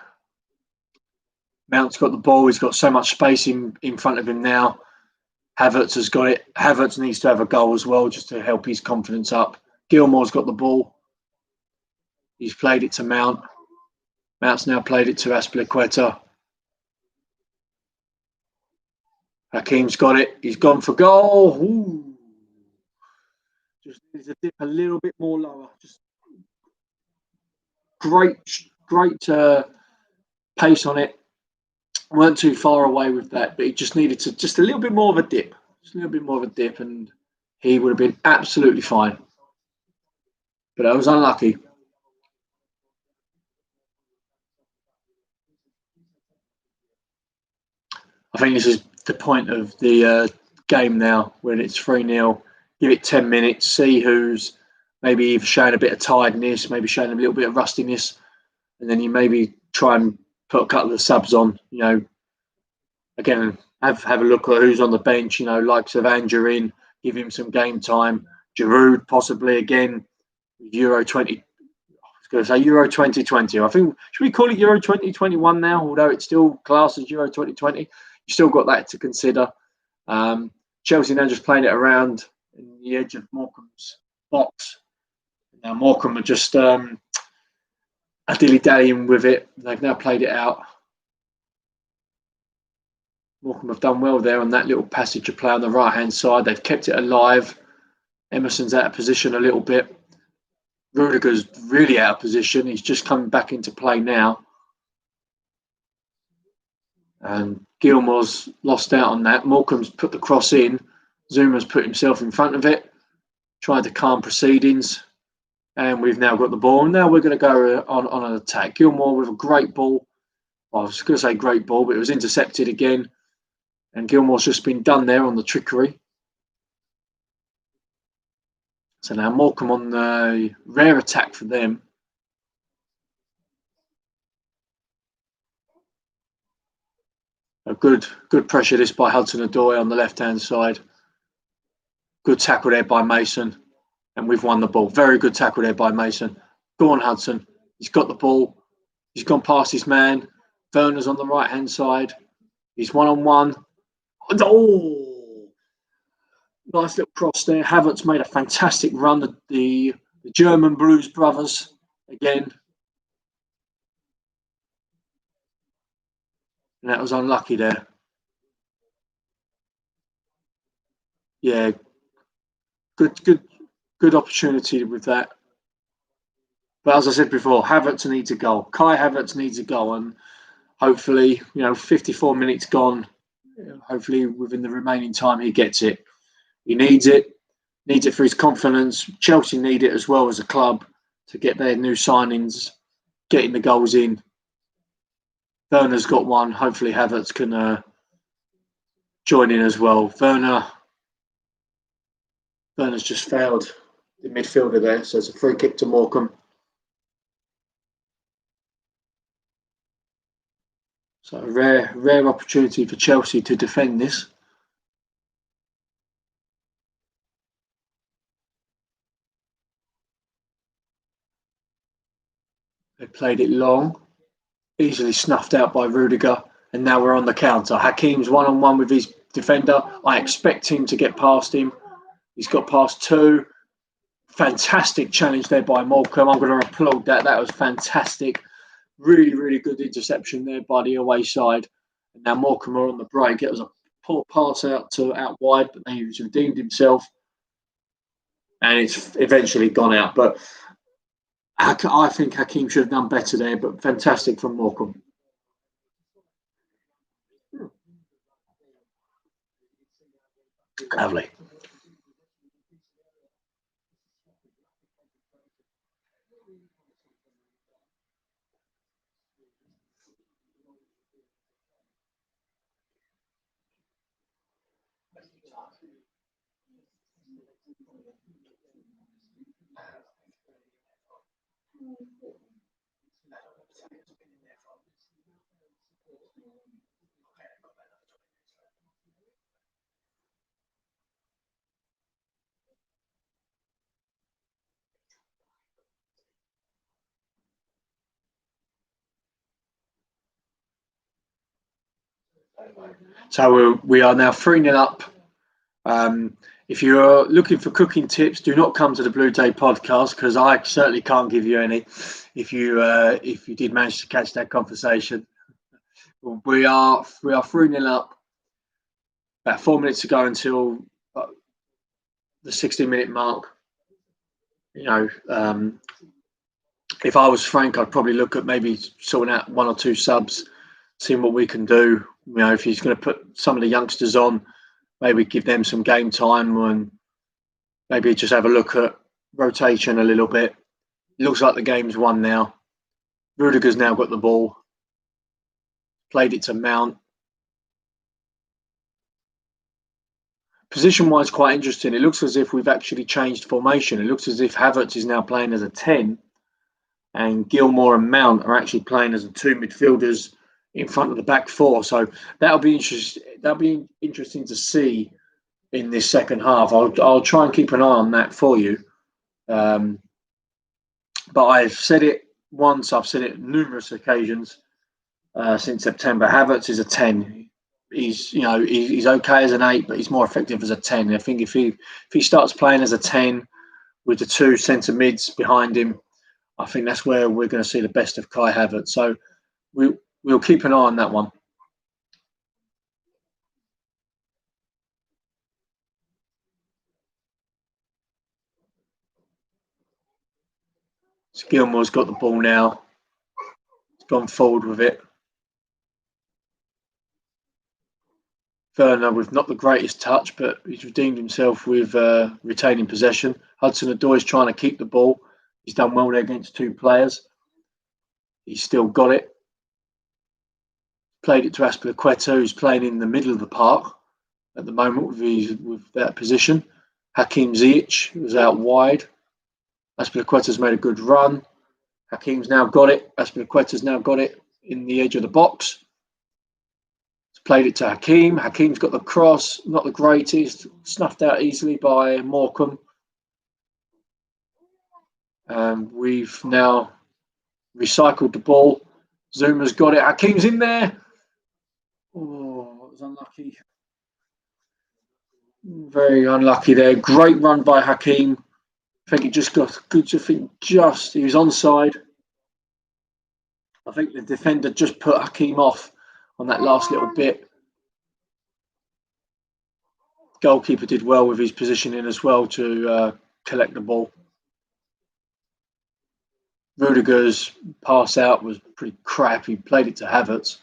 Speaker 1: Mount's got the ball. He's got so much space in front of him now. Havertz has got it. Havertz needs to have a goal as well just to help his confidence up. Gilmore's got the ball. He's played it to Mount. Mount's now played it to Aspilicueta. Hakeem's got it. He's gone for goal. Ooh. Just needs to dip a little bit more lower. Just great pace on it. Weren't too far away with that, but he just needed to just a little bit more of a dip. Just a little bit more of a dip, and he would have been absolutely fine. But I was unlucky. I think this is the point of the game now, when it's 3-0. Give it 10 minutes, see who's maybe either showing a bit of tiredness, maybe showing a little bit of rustiness, and then you maybe try and put a couple of subs on. Again, have a look at who's on the bench. Likes of Andrew in, give him some game time. Giroud possibly again. Euro 20. I was going to say Euro 2020. I think should we call it Euro 2021 now? Although it's still classed as Euro 2020, you still got that to consider. Chelsea now just playing it around in the edge of Morecambe's box. Now Morecambe are just dilly-dallying with it. They've now played it out. Morecambe have done well there on that little passage of play on the right-hand side. They've kept it alive. Emerson's out of position a little bit. Rudiger's really out of position. He's just coming back into play now. And Gilmore's lost out on that. Morecambe's put the cross in. Zuma's put himself in front of it, tried to calm proceedings. And we've now got the ball. Now we're going to go on an attack. Gilmore with a great ball. Well, I was going to say great ball, but it was intercepted again. And Gilmore's just been done there on the trickery. So now Morecambe on the rare attack for them. A good pressure this by Hudson-Odoi on the left-hand side. Good tackle there by Mason. And we've won the ball. Very good tackle there by Mason. Go on, Hudson. He's got the ball. He's gone past his man. Werner's on the right-hand side. He's one-on-one. Oh! Nice little cross there. Havertz made a fantastic run. The German Blues brothers again. And that was unlucky there. Yeah. Good opportunity with that. But as I said before, Havertz needs a goal. Kai Havertz needs a goal. And hopefully, 54 minutes gone. Hopefully within the remaining time he gets it. He needs it for his confidence. Chelsea need it as well as a club to get their new signings, getting the goals in. Werner's got one. Hopefully Havertz can join in as well. Werner's just failed the midfielder there, so it's a free kick to Morecambe. So a rare opportunity for Chelsea to defend this. They played it long, easily snuffed out by Rudiger, and now we're on the counter. Hakim's one-on-one with his defender. I expect him to get past him. He's got past two. Fantastic challenge there by Morecambe. I'm going to applaud that. That was fantastic. Really, really good interception there by the away side. And now Morecambe are on the break. It was a poor pass out wide, but then he's redeemed himself. And it's eventually gone out. But I think Hakim should have done better there, but fantastic from Morecambe. Lovely. So we are now 3-0 up. If you're looking for cooking tips, do not come to the Blue Day podcast because I certainly can't give you any. If you did manage to catch that conversation, we are 3-0 up. About 4 minutes to go until the 60-minute mark. If I was Frank, I'd probably look at maybe sorting out one or two subs, seeing what we can do. If he's going to put some of the youngsters on, maybe give them some game time and maybe just have a look at rotation a little bit. It looks like the game's won now. Rudiger's now got the ball. Played it to Mount. Position-wise, quite interesting. It looks as if we've actually changed formation. It looks as if Havertz is now playing as a 10 and Gilmore and Mount are actually playing as the two midfielders in front of the back four. So that'll be interesting. That'll be interesting to see in this second half. I'll try and keep an eye on that for you. But I've said it once. I've said it numerous occasions since September. Havertz is a 10. He's okay as an 8, but he's more effective as a 10. I think if he starts playing as a 10 with the two centre mids behind him, I think that's where we're going to see the best of Kai Havertz. So we'll keep an eye on that one. So Gilmore's got the ball now. He's gone forward with it. Werner with not the greatest touch, but he's redeemed himself with retaining possession. Hudson-Odoi's trying to keep the ball. He's done well there against two players. He's still got it. Played it to Azpilicueta, who's playing in the middle of the park at the moment with that position. Hakim Ziyech was out wide. Azpilicueta's made a good run. Hakim's now got it. Azpilicueta's now got it in the edge of the box. He's played it to Hakim. Hakim's got the cross, not the greatest, snuffed out easily by Morecambe. We've now recycled the ball. Zuma's got it. Hakim's in there. Oh, it was unlucky. Very unlucky there. Great run by Hakim. I think he just got good. He was onside. I think the defender just put Hakim off on that last little bit. Goalkeeper did well with his positioning as well to collect the ball. Rudiger's pass out was pretty crap. He played it to Havertz.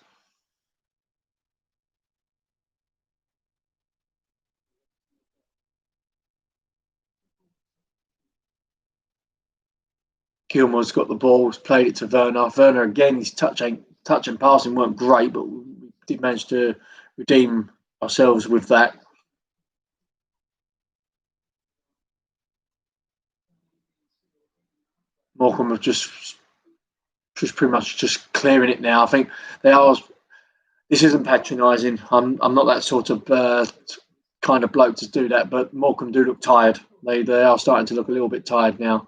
Speaker 1: Gilmore's got the ball, played it to Werner. Werner again, his touch and passing weren't great, but we did manage to redeem ourselves with that. Morecambe are just pretty much just clearing it now. I think they are. This isn't patronising. I'm not that sort of kind of bloke to do that, but Morecambe do look tired. They are starting to look a little bit tired now.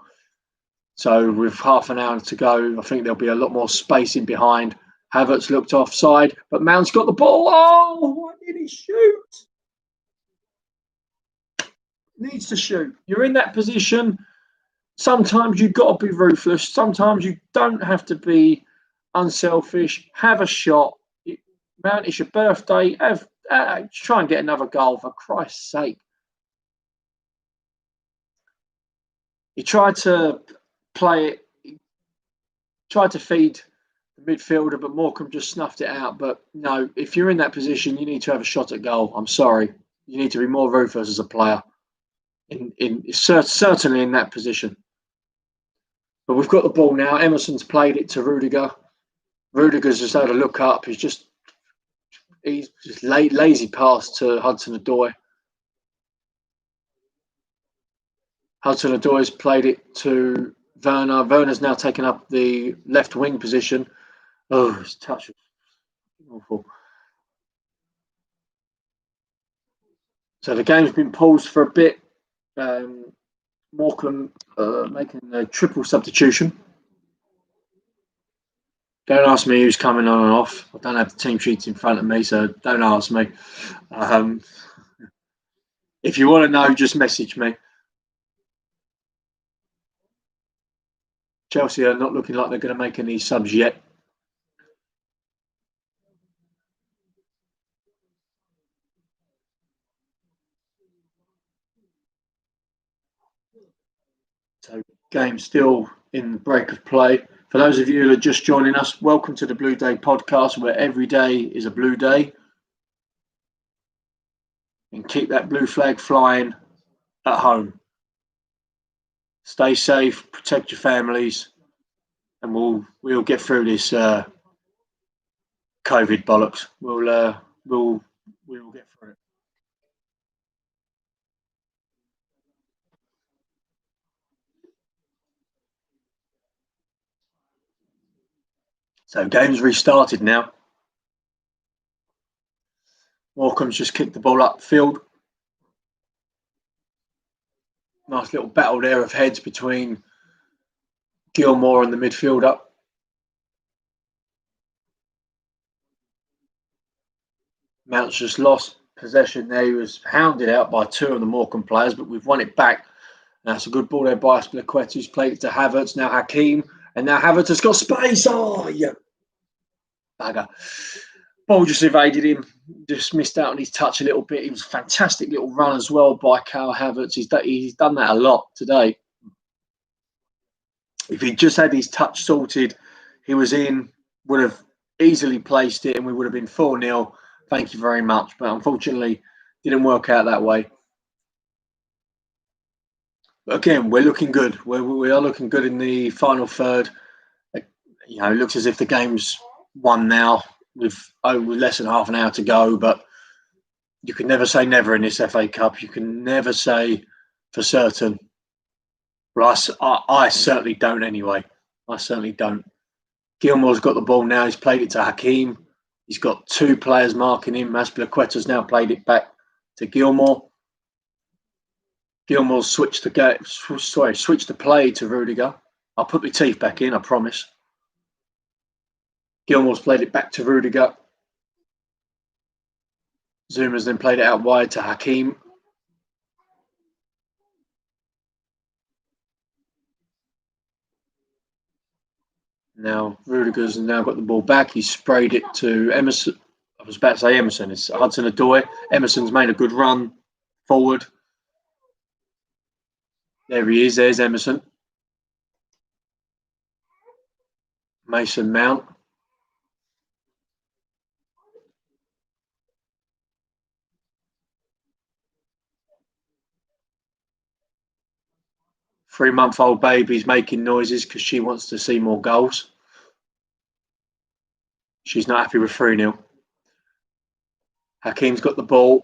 Speaker 1: So with half an hour to go, I think there'll be a lot more space in behind. Havertz looked offside, but Mount's got the ball. Oh, why did he shoot? Needs to shoot. You're in that position. Sometimes you've got to be ruthless. Sometimes you don't have to be unselfish. Have a shot. Mount, it's your birthday. Try and get another goal, for Christ's sake. He tried to play it, tried to feed the midfielder, but Morecambe just snuffed it out. But no, if you're in that position, you need to have a shot at goal. I'm sorry. You need to be more ruthless as a player, certainly in that position. But we've got the ball now. Emerson's played it to Rudiger. Rudiger's just had a look up. He's just lazy pass to Hudson-Odoi. Hudson-Odoi's played it to Werner. Werner's now taken up the left wing position. Oh, his touch was awful. So the game's been paused for a bit. Morecambe making a triple substitution. Don't ask me who's coming on and off. I don't have the team sheets in front of me, so don't ask me. If you want to know, just message me. Chelsea are not looking like they're going to make any subs yet. So game still in the break of play. For those of you who are just joining us, welcome to the Blue Day podcast, where every day is a blue day. And keep that blue flag flying at home. Stay safe, protect your families, and we'll get through this COVID bollocks. We'll get through it. So game's restarted now. Morecambe's just kicked the ball upfield. Nice little battle there of heads between Gilmore and the midfielder. Mount's just lost possession there. He was hounded out by two of the Morecambe players, but we've won it back. That's a good ball there by Azpilicueta, who's played it to Havertz. Now Hakim, and now Havertz has got space. Oh, yeah. Bagger. Ball just evaded him, just missed out on his touch a little bit. It was a fantastic little run as well by Kai Havertz. He's done that a lot today. If he just had his touch sorted, he was in, would have easily placed it, and we would have been 4-0. Thank you very much. But unfortunately, didn't work out that way. But again, we're looking good. We are looking good in the final third. You know, it looks as if the game's won now with less than half an hour to go. But you can never say never in this FA Cup. You can never say for certain. But I certainly don't anyway. I certainly don't. Gilmore's got the ball now. He's played it to Hakeem. He's got two players marking him. Aspilicueta's now played it back to Gilmore. Gilmore's switched the play to Rudiger. I'll put my teeth back in, I promise. Gilmore's played it back to Rudiger. Zuma's then played it out wide to Hakeem. Now Rudiger's now got the ball back. He's sprayed it to Emerson. I was about to say Emerson. It's Hudson-Odoi. Emerson's made a good run forward. There he is. There's Emerson. Mason Mount. Three-month-old baby's making noises because she wants to see more goals. She's not happy with 3-0. Hakeem's got the ball.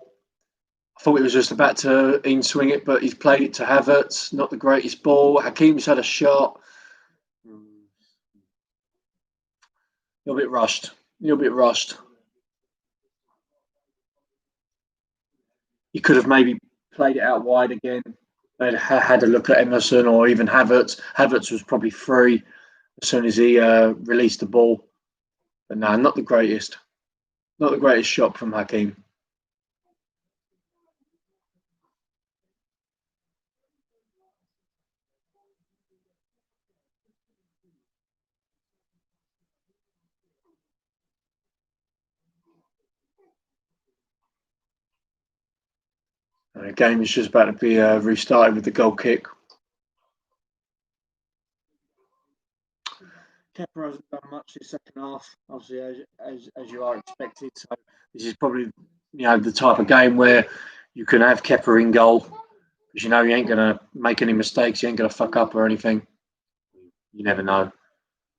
Speaker 1: I thought he was just about to in-swing it, but he's played it to Havertz. Not the greatest ball. Hakeem's had a shot. A little bit rushed. He could have maybe played it out wide again. They'd had a look at Emerson or even Havertz. Havertz was probably free as soon as he released the ball. But no, not the greatest. Not the greatest shot from Hakeem. The game is just about to be restarted with the goal kick. Kepa hasn't done much this second half, obviously, as you are expected. So this is probably the type of game where you can have Kepa in goal because you ain't gonna make any mistakes, you ain't gonna fuck up or anything. You never know.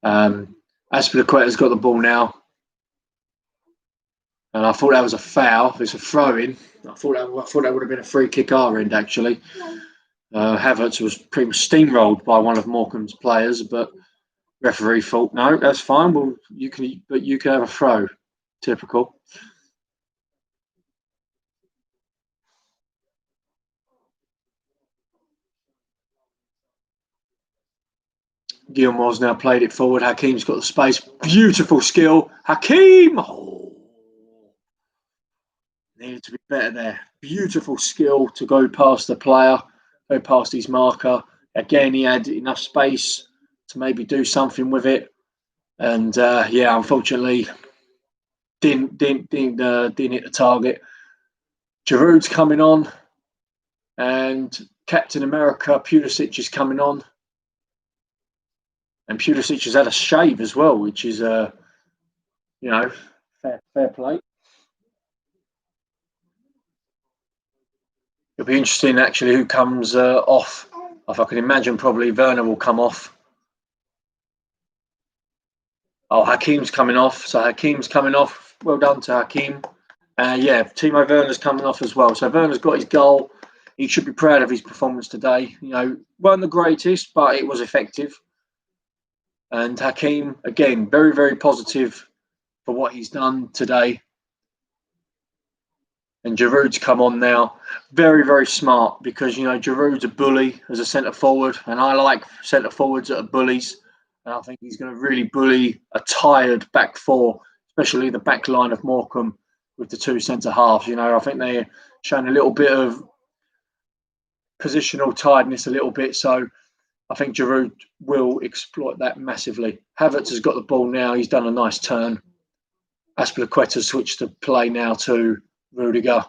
Speaker 1: Aspilicueta's got the ball now, and I thought that was a foul. It's a throw-in. I thought that would have been a free kick our end actually. Havertz was pretty much steamrolled by one of Morecambe's players, but referee thought, no, that's fine. Well, you can have a throw. Typical. Gilmore's now played it forward. Hakeem's got the space. Beautiful skill. Hakeem! Oh, needed to be better there. Beautiful skill to go past the player, go past his marker. Again, he had enough space to maybe do something with it. And unfortunately, didn't hit the target. Giroud's coming on, and Captain America Pulisic is coming on, and Pulisic has had a shave as well, which is fair play. It'll be interesting actually who comes off. If I can imagine, probably Werner will come off. Oh, Hakeem's coming off. So Hakeem's coming off. Well done to Hakeem. Timo Werner's coming off as well. So Werner's got his goal. He should be proud of his performance today. Weren't the greatest, but it was effective. And Hakeem, again, very, very positive for what he's done today. And Giroud's come on now. Very, very smart because, Giroud's a bully as a centre forward. And I like centre forwards that are bullies. And I think he's going to really bully a tired back four, especially the back line of Morecambe with the two centre halves. I think they're showing a little bit of positional tiredness a little bit. So I think Giroud will exploit that massively. Havertz has got the ball now. He's done a nice turn. Aspilicueta switched to play now to Rudiger.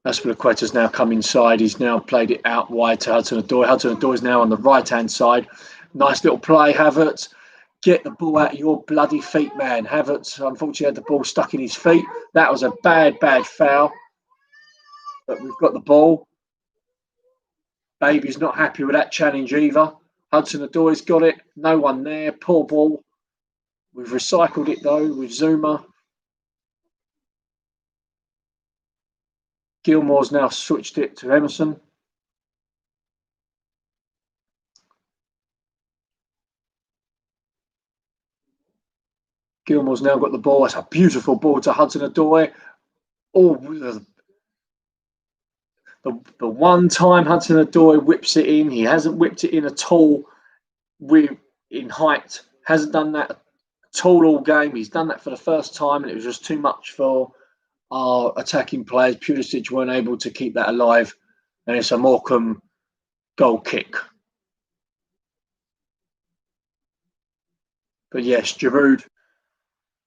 Speaker 1: Aspilicueta's now come inside. He's now played it out wide to Hudson-Odoi. Hudson-Odoi is now on the right-hand side. Nice little play, Havertz. Get the ball out of your bloody feet, man. Havertz, unfortunately, had the ball stuck in his feet. That was a bad, bad foul. But we've got the ball. Baby's not happy with that challenge either. Hudson-Odoi's got it. No one there. Poor ball. We've recycled it, though, with Zuma. Gilmore's now switched it to Emerson. Gilmore's now got the ball. It's a beautiful ball to Hudson-Odoi. Oh, the one time Hudson-Odoi whips it in, he hasn't whipped it in at all in height. Hasn't done that at all game. He's done that for the first time, and it was just too much for our attacking players. Pulisic weren't able to keep that alive, and it's a Morecambe goal kick. But yes, Giroud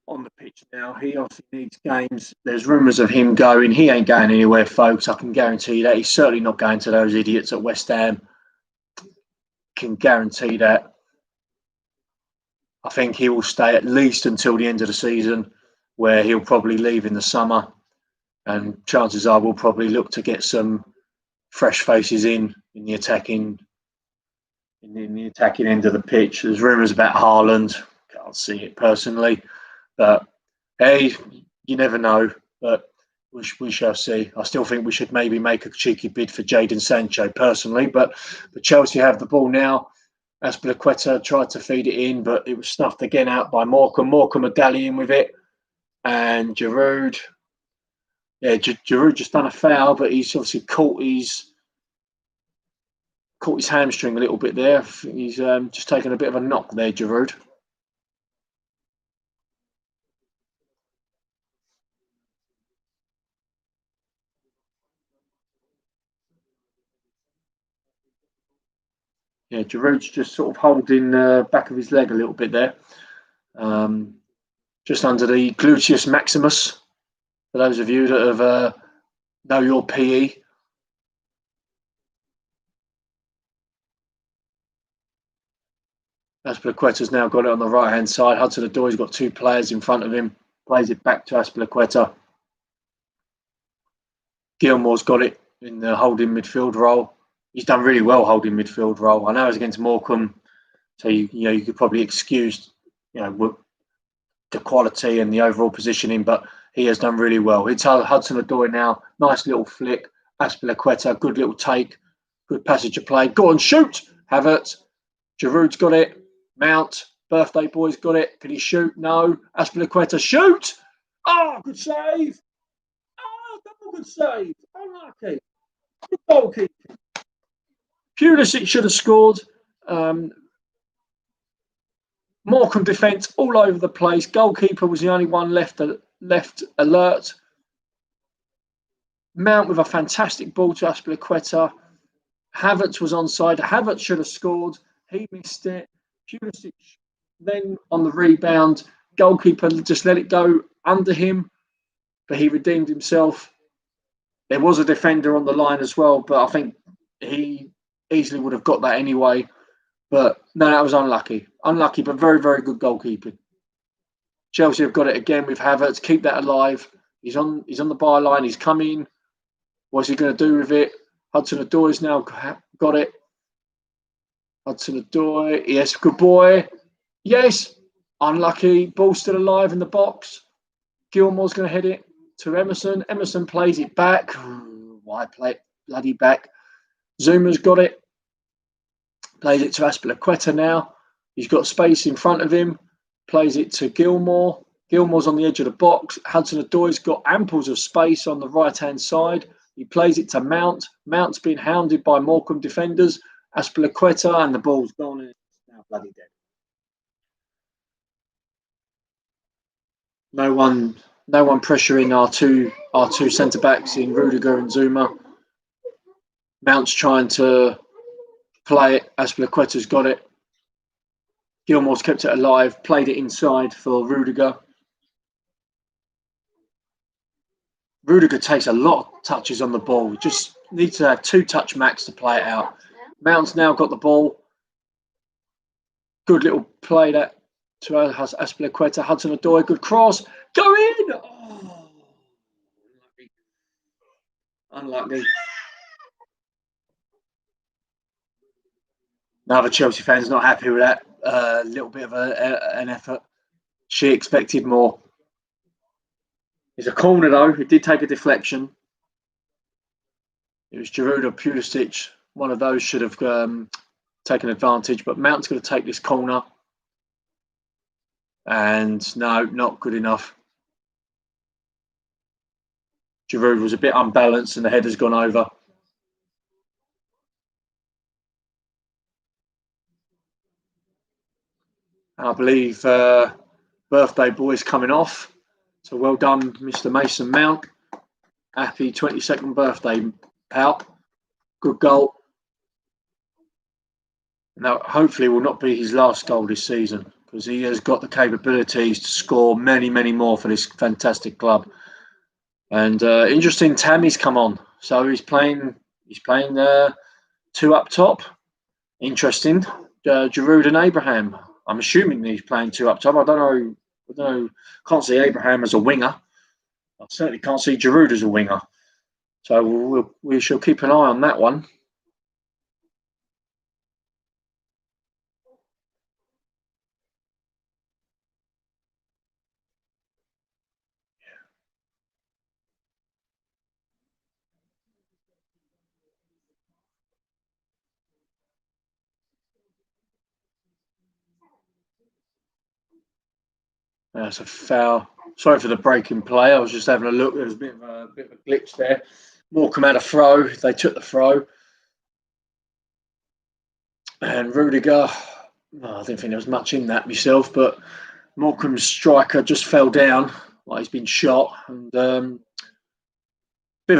Speaker 1: on the pitch now. He obviously needs games. There's rumours of him going. He ain't going anywhere, folks. I can guarantee you that. He's certainly not going to those idiots at West Ham. Can guarantee that. I think he will stay at least until the end of the season, where he'll probably leave in the summer. And chances are we'll probably look to get some fresh faces in the attacking end of the pitch. There's rumours about Haaland. Can't see it personally. But hey, you never know. But we shall see. I still think we should maybe make a cheeky bid for Jadon Sancho personally. But Chelsea have the ball now. Aspilicueta tried to feed it in, but it was snuffed again out by Morecambe. Morecambe are dallying with it. And Giroud. Yeah, Giroud just done a foul, but he's obviously caught his hamstring a little bit there. He's just taken a bit of a knock there, Giroud. Yeah, Giroud's just sort of holding the back of his leg a little bit there. Just under the gluteus maximus, for those of you that have know your PE. Aspilicueta's now got it on the right-hand side. Hudson-Odoi's got two players in front of him. Plays it back to Aspilicueta. Gilmore's got it in the holding midfield role. He's done really well holding midfield role. I know it's against Morecambe, so you could probably excuse the quality and the overall positioning, but he has done really well. It's Hudson-Odoi now. Nice little flick. Aspilicueta, good little take. Good passage of play. Go on, shoot! Havertz. Giroud's got it. Mount. Birthday boy's got it. Can he shoot? No. Aspilicueta, shoot! Oh, good save! Oh, double good save. Unlucky. Good goalkeeping. Pulisic should have scored. Morecambe defence all over the place. Goalkeeper was the only one left alert. Mount with a fantastic ball to Aspilicueta. Havertz was onside. Havertz should have scored. He missed it. Pulisic then on the rebound. Goalkeeper just let it go under him, but he redeemed himself. There was a defender on the line as well, but I think he easily would have got that anyway. But no, that was unlucky. Unlucky, but very, very good goalkeeping. Chelsea have got it again with Havertz. Keep that alive. He's on the byline. He's coming. What's he going to do with it? Hudson-Odoi's now got it. Hudson-Odoi. Yes, good boy. Yes. Unlucky. Ball still alive in the box. Gilmore's going to head it to Emerson. Emerson plays it back. Why play it bloody back? Zuma's got it. Plays it to Aspilicueta now. He's got space in front of him. Plays it to Gilmore. Gilmore's on the edge of the box. Hudson-Odoi's got amples of space on the right-hand side. He plays it to Mount. Mount's been hounded by Morecambe defenders. Aspilicueta, and the ball's gone and it's now bloody dead. No one pressuring our two centre backs in Rudiger and Zuma. Mount's trying to play it. Aspilicueta's got it. Gilmore's kept it alive. Played it inside for Rudiger. Rudiger takes a lot of touches on the ball. Just needs to have 2-touch max to play it out. Mount's now got the ball. Good little play that to Azpilicueta. Hudson-Odoi, good cross. Go in! Oh, unlucky. Now the Chelsea fans not happy with that. A little bit of an effort. She expected more. It's a corner though. It did take a deflection. It was Giroud or Pulisic. One of those should have taken advantage, but Mount's going to take this corner. And no, not good enough. Giroud was a bit unbalanced and the header's gone over. I believe birthday boy's coming off. So well done, Mr. Mason Mount. Happy 22nd birthday, pal. Good goal. Now, hopefully, will not be his last goal this season because he has got the capabilities to score many, many more for this fantastic club. And interesting, Tammy's come on, so he's playing. Two up top. Interesting, Giroud and Abraham. I'm assuming he's playing two up top. I don't know. Can't see Abraham as a winger. I certainly can't see Giroud as a winger. So we shall keep an eye on that one. That's a foul. Sorry for the break in play. I was just having a look. There was a bit of a glitch there. Morecambe had a throw. They took the throw. And Rudiger, I didn't think there was much in that myself, but Morecambe's striker just fell down like he's been shot. And bit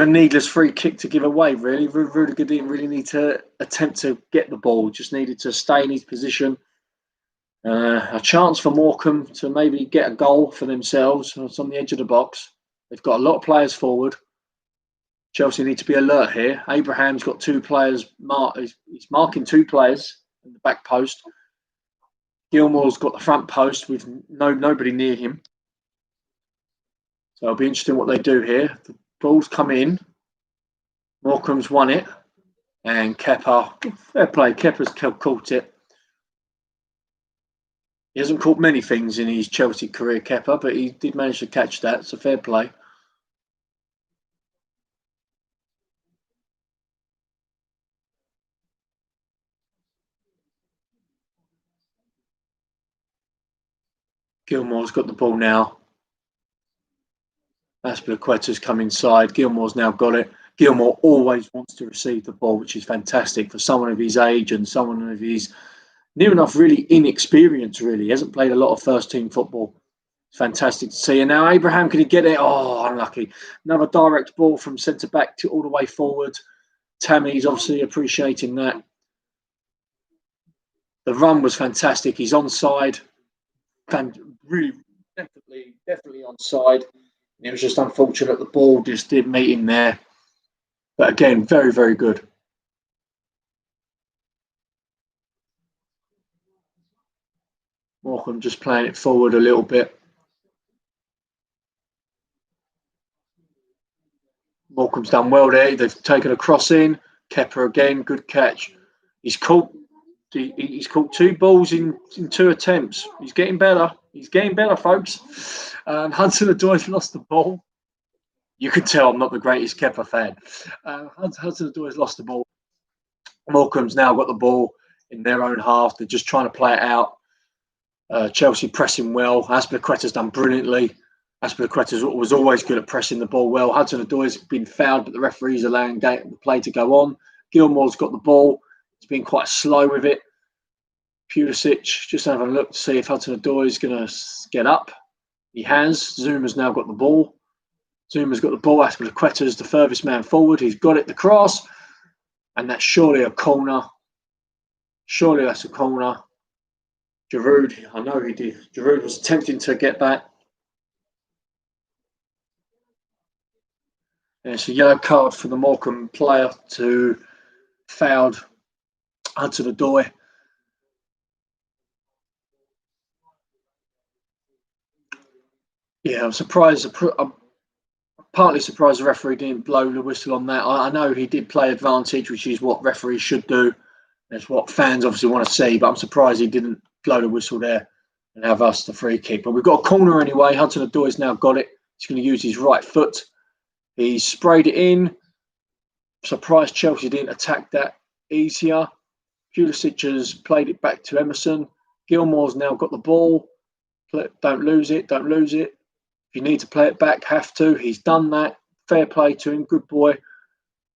Speaker 1: of a needless free kick to give away, really. Rudiger didn't really need to attempt to get the ball. Just needed to stay in his position. A chance for Morecambe to maybe get a goal for themselves. It's on the edge of the box. They've got a lot of players forward. Chelsea need to be alert here. Abraham's got two players. He's marking two players in the back post. Gilmore's got the front post with nobody near him. So it'll be interesting what they do here. The ball's come in. Morecambe's won it. And Kepa, fair play. Kepa's caught it. He hasn't caught many things in his Chelsea career, Kepa, but he did manage to catch that. So fair play. Gilmore's got the ball now. Azpilicueta's come inside. Gilmore's now got it. Gilmore always wants to receive the ball, which is fantastic for someone of his age and someone of his near enough really inexperience, really. He hasn't played a lot of first-team football. It's fantastic to see. And now Abraham, can he get it? Oh, unlucky. Another direct ball from centre-back to all the way forward. Tammy's obviously appreciating that. The run was fantastic. He's onside. Really, definitely onside. It was just unfortunate the ball just didn't meet him there. But again, very, very good. Morecambe just playing it forward a little bit. Morecambe's done well there. They've taken a cross in. Kepa again, good catch. He's caught two balls in two attempts. He's getting better. He's getting better, folks. Hudson-Odoi's lost the ball. You can tell I'm not the greatest Kepa fan. Hudson-Odoi's lost the ball. Morecambe's now got the ball in their own half. They're just trying to play it out. Chelsea pressing well. Azpilicueta's done brilliantly. Azpilicueta was always good at pressing the ball well. Hudson-Odoi's been fouled, but the referee's allowing the play to go on. Gilmore's got the ball. He's been quite slow with it. Pulisic just having a look to see if Hudson-Odoi's going to get up. He has. Zuma's now got the ball. Azpilicueta's the furthest man forward. He's got it, the cross. And that's surely a corner. Surely that's a corner. Giroud, I know he did. Giroud was attempting to get that. And it's a yellow card for the Morecambe player to fouled Hudson-Odoi. Yeah, I'm surprised. I'm partly surprised the referee didn't blow the whistle on that. I know he did play advantage, which is what referees should do. That's what fans obviously want to see, but I'm surprised he didn't blow the whistle there and have us the free kick. But we've got a corner anyway. Hudson-Odoi's now got it. He's going to use his right foot. He sprayed it in. Surprised Chelsea didn't attack that easier. Pulisic has played it back to Emerson. Gilmore's now got the ball. Don't lose it. Don't lose it. If you need to play it back, have to. He's done that. Fair play to him. Good boy.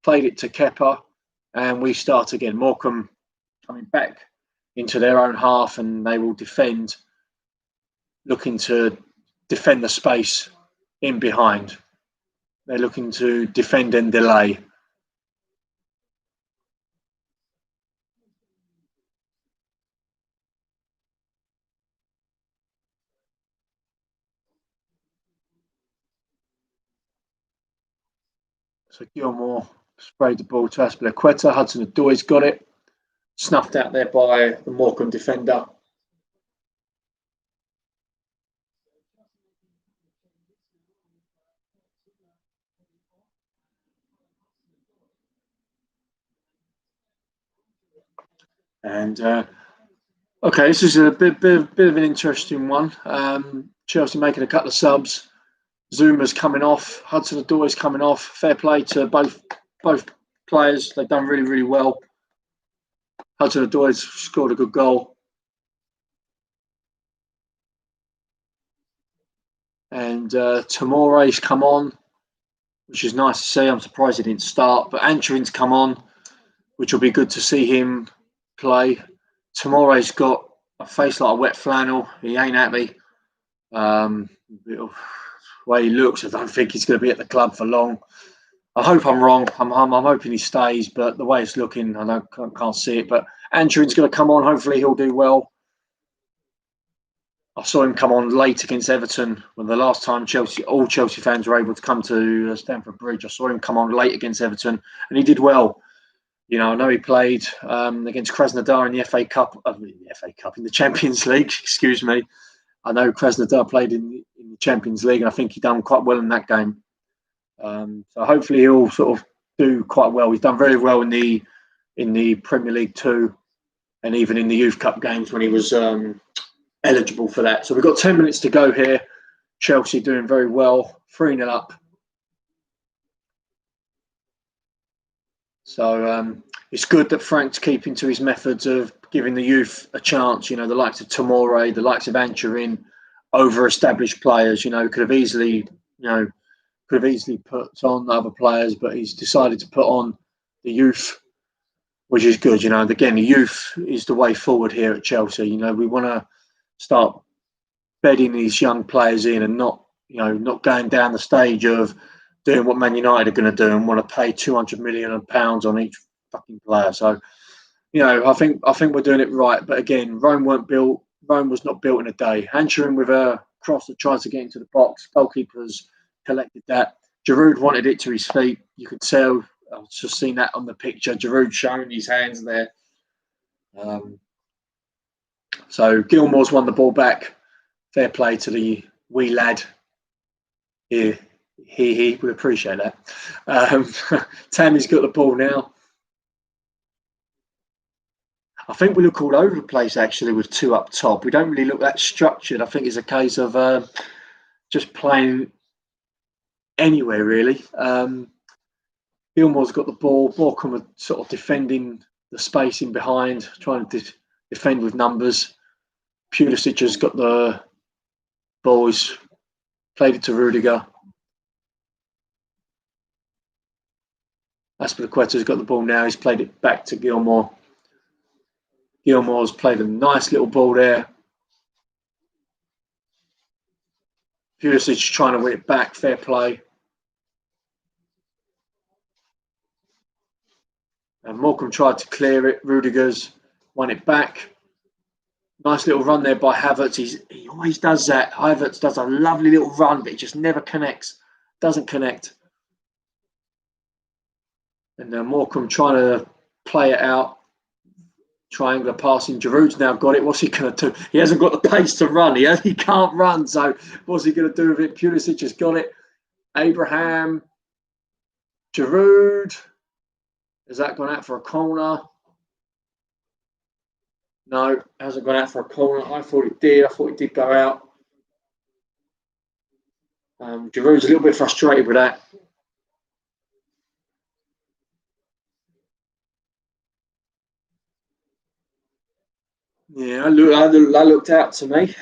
Speaker 1: Played it to Kepa. And we start again. Morecambe coming back into their own half, and they will defend, looking to defend the space in behind. They're looking to defend and delay. So Gilmore sprayed the ball to Aspilicueta. Hudson-Odoi's got it. Snuffed out there by the Morecambe defender. And okay, this is a bit of an interesting one. Chelsea making a couple of subs. Zuma's coming off. Hudson-Odoi's coming off. Fair play to both players. They've done really, really well. Hudson-Odoi's scored a good goal. And Tamore's come on, which is nice to see. I'm surprised he didn't start. But Anchorin's come on, which will be good to see him play. Tamore's got a face like a wet flannel. He ain't happy. The way he looks, I don't think he's going to be at the club for long. I hope I'm wrong. I'm hoping he stays, but the way it's looking, I can't see it. But Anchorin's going to come on. Hopefully he'll do well. I saw him come on late against Everton when the last time all Chelsea fans were able to come to Stamford Bridge. I saw him come on late against Everton, and he did well. You know, I know he played against Krasnodar in the F.A Cup, in the Champions League. Excuse me. I know Krasnodar played in the Champions League, and I think he done quite well in that game. So hopefully he'll sort of do quite well. He's done very well in the Premier League too, and even in the Youth Cup games when he was eligible for that. So we've got 10 minutes to go here. Chelsea doing very well, 3-0 up. So it's good that Frank's keeping to his methods of giving the youth a chance. You know, the likes of Tomori, the likes of Anchorin, over established players. You know, could have easily put on other players, but he's decided to put on the youth, which is good. You know, and again, the youth is the way forward here at Chelsea. You know, we want to start bedding these young players in and not going down the stage of doing what Man United are going to do and want to pay £200 million on each fucking player. So, you know, I think we're doing it right. But again, Rome was not built in a day. Anchorin with a cross that tries to get into the box. Goalkeeper's collected that. Giroud wanted it to his feet. You could tell. I've just seen that on the picture. Giroud showing his hands there. So Gilmore's won the ball back. Fair play to the wee lad. He would appreciate that. Tammy's got the ball now. I think we look all over the place actually with two up top. We don't really look that structured. I think it's a case of just playing anywhere really. Gilmore's got the ball. Morecambe are sort of defending the space in behind, trying to defend with numbers. Pulisic has got the ball. He's played it to Rudiger. Aspilicueta's got the ball now. He's played it back to Gilmore. Gilmore's played a nice little ball there. Pulisic trying to win it back. Fair play. And Morecambe tried to clear it. Rudiger's won it back. Nice little run there by Havertz. He always does that. Havertz does a lovely little run, but he just never connects. Doesn't connect. And now Morecambe trying to play it out. Triangular passing. Giroud's now got it. What's he going to do? He hasn't got the pace to run. He can't run. So what's he going to do with it? Pulisic has got it. Abraham. Giroud. Has that gone out for a corner? No, hasn't gone out for a corner. I thought it did. I thought it did go out. Giroud's a little bit frustrated with that. Yeah, that looked out to me.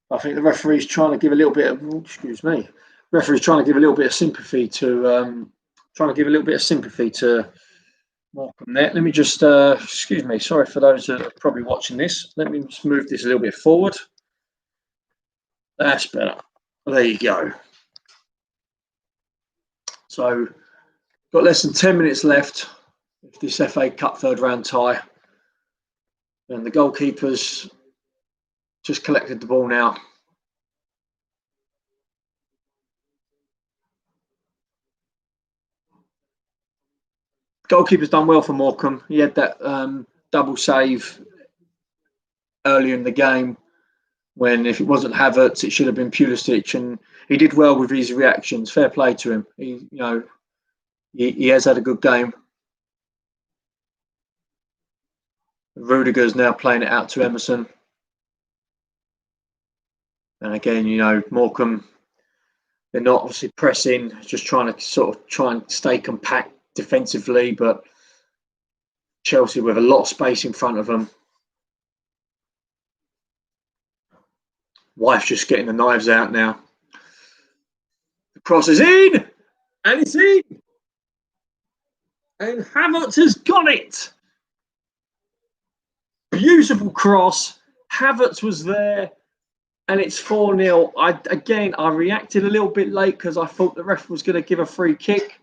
Speaker 1: I think the referee's trying to give a little bit of, referee's trying to give a little bit of sympathy to, Morecambe there. Let me just, excuse me, sorry for those that are probably watching this. Let me just move this a little bit forward. That's better. There you go. So, got less than 10 minutes left of this FA Cup third round tie. And the goalkeeper's just collected the ball now. Goalkeeper's done well for Morecambe. He had that double save earlier in the game when if it wasn't Havertz, it should have been Pulisic. And he did well with his reactions. Fair play to him. He has had a good game. Rudiger's now playing it out to Emerson. And again, Morecambe, they're not obviously pressing, just trying to try and stay compact defensively, but Chelsea with a lot of space in front of them. Wife's just getting the knives out now. The cross is in! And it's in! And Havertz has got it! Beautiful cross. Havertz was there. And it's 4-0. I reacted a little bit late because I thought the ref was going to give a free kick.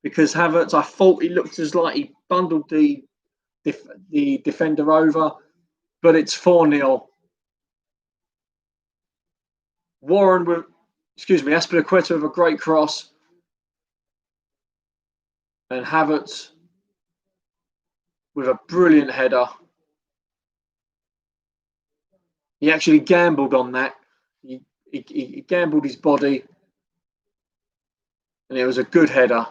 Speaker 1: Because Havertz, I thought he looked as like he bundled the defender over. But it's 4-0. Aspilicueta with a great cross. And Havertz with a brilliant header. He actually gambled on that. He gambled his body. And it was a good header.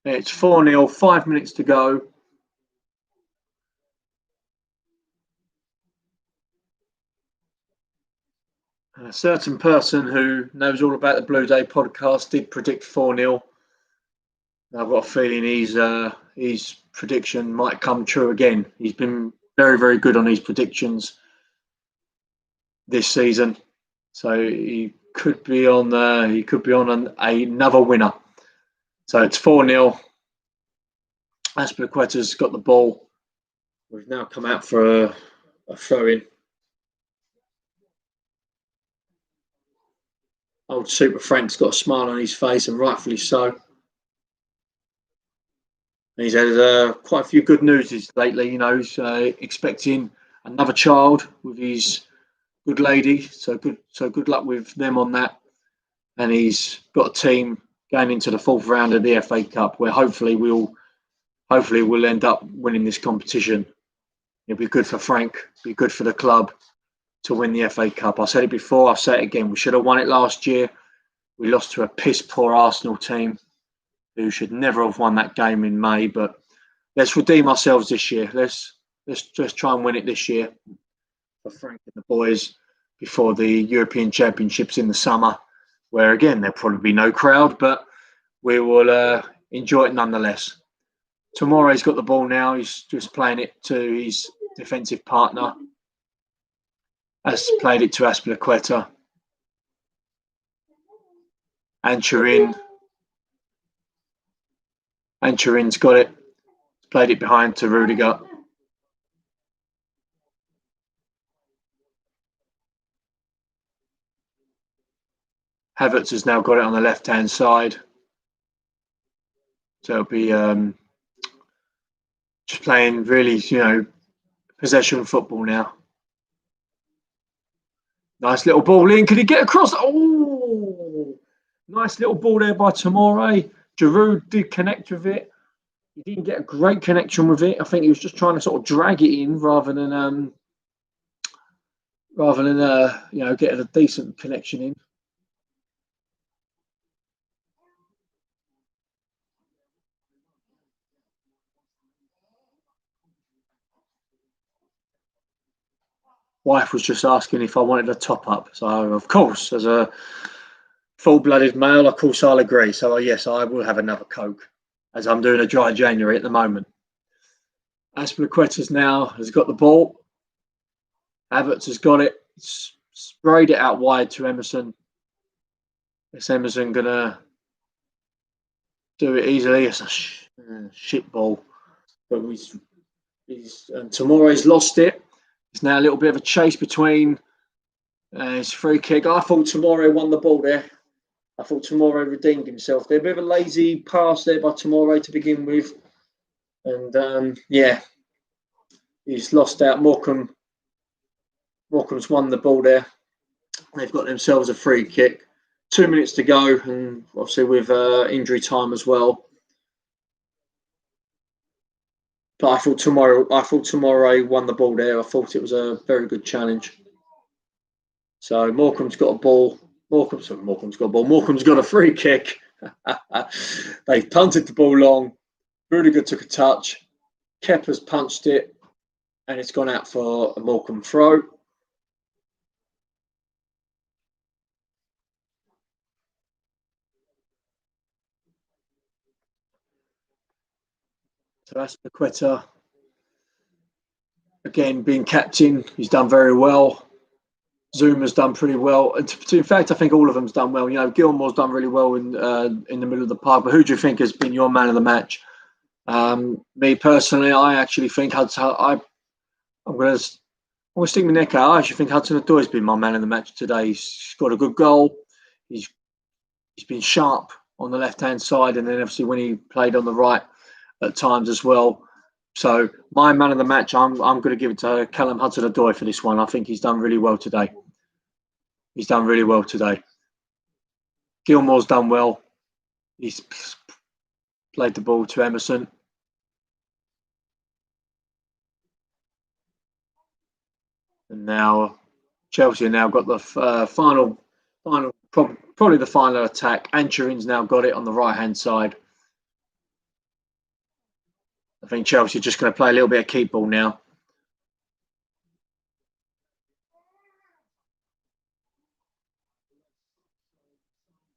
Speaker 1: And it's 4-0, 5 minutes to go. And a certain person who knows all about the Blue Day podcast did predict 4-0. I've got a feeling his prediction might come true again. He's been very, very good on his predictions this season, so he could be on another winner. So it's 4-0. Aspilicueta's got the ball. We've now come out for a throw-in. Old Super Frank's got a smile on his face, and rightfully so. He's had quite a few good news lately. He's expecting another child with his good lady. So good luck with them on that. And he's got a team going into the fourth round of the FA Cup, where hopefully we'll end up winning this competition. It'll be good for Frank. Be good for the club to win the FA Cup. I said it before. I'll say it again. We should have won it last year. We lost to a piss poor Arsenal team who should never have won that game in May. But let's redeem ourselves this year. Let's just try and win it this year for Frank and the boys before the European Championships in the summer, where again there'll probably be no crowd, but we will enjoy it nonetheless. Tomorrow's got the ball now. He's just playing it to his defensive partner. Has played it to Aspilicueta. Anchorin. Anchorin's got it. Played it behind to Rudiger. Havertz has now got it on the left-hand side. So it'll be just playing really, possession football now. Nice little ball in. Can he get across? Oh! Nice little ball there by Tomore. Giroud did connect with it. He didn't get a great connection with it. I think he was just trying to sort of drag it in rather than getting a decent connection in. Wife was just asking if I wanted a top up. So, of course, as a full blooded male, of course, I'll agree. So, yes, I will have another Coke as I'm doing a dry January at the moment. Aspilicueta's now has got the ball. Havertz has got it. Sprayed it out wide to Emerson. Is Emerson going to do it easily? It's a shit ball. But Tomore's lost it. It's now a little bit of a chase between his free kick. I thought Tomore won the ball there. I thought Tomore redeemed himself there. A bit of a lazy pass there by Tomore to begin with. And he's lost out. Morecambe's won the ball there. They've got themselves a free kick. 2 minutes to go, and obviously with injury time as well. But I thought Tomore won the ball there. I thought it was a very good challenge. So Morecambe's got a ball. Morecambe's got a ball. Morecambe's got a free kick. They punted the ball long. Rudiger took a touch. Kepa's punched it, and it's gone out for a Morecambe throw. So Aspilicueta, again, being captain, he's done very well. Zuma's done pretty well. In fact, I think all of them's done well. You know, Gilmore's done really well in the middle of the park. But who do you think has been your man of the match? Me personally, I actually think Hudson. I'm going to stick my neck out. I actually think Hudson-Odoi has been my man of the match today. He's got a good goal. He's been sharp on the left-hand side, and then obviously when he played on the right at times as well. So my man of the match, I'm going to give it to Callum Hudson-Odoi for this one. I think he's done really well today. Gilmore's done well. He's played the ball to Emerson. And now Chelsea have now got the final, probably the final attack. Anchorin's now got it on the right-hand side. I think Chelsea are just going to play a little bit of keep ball now.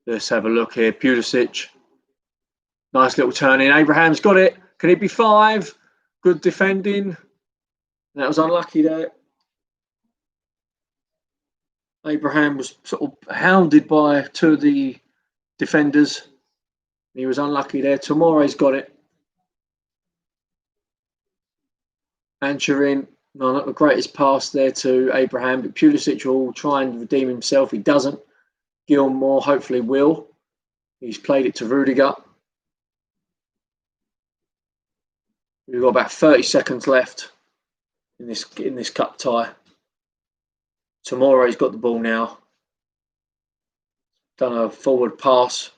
Speaker 1: Let's have a look here. Pulisic. Nice little turn in. Abraham's got it. Can it be 5? Good defending. That was unlucky there. Abraham was sort of hounded by 2 of the defenders. He was unlucky there. Tomore's got it. Anchorin, not the greatest pass there to Abraham, but Pulisic will try and redeem himself. He doesn't. Gilmore hopefully will. He's played it to Rudiger. We've got about 30 seconds left in this cup tie. Tomore's got the ball now. Done a forward pass.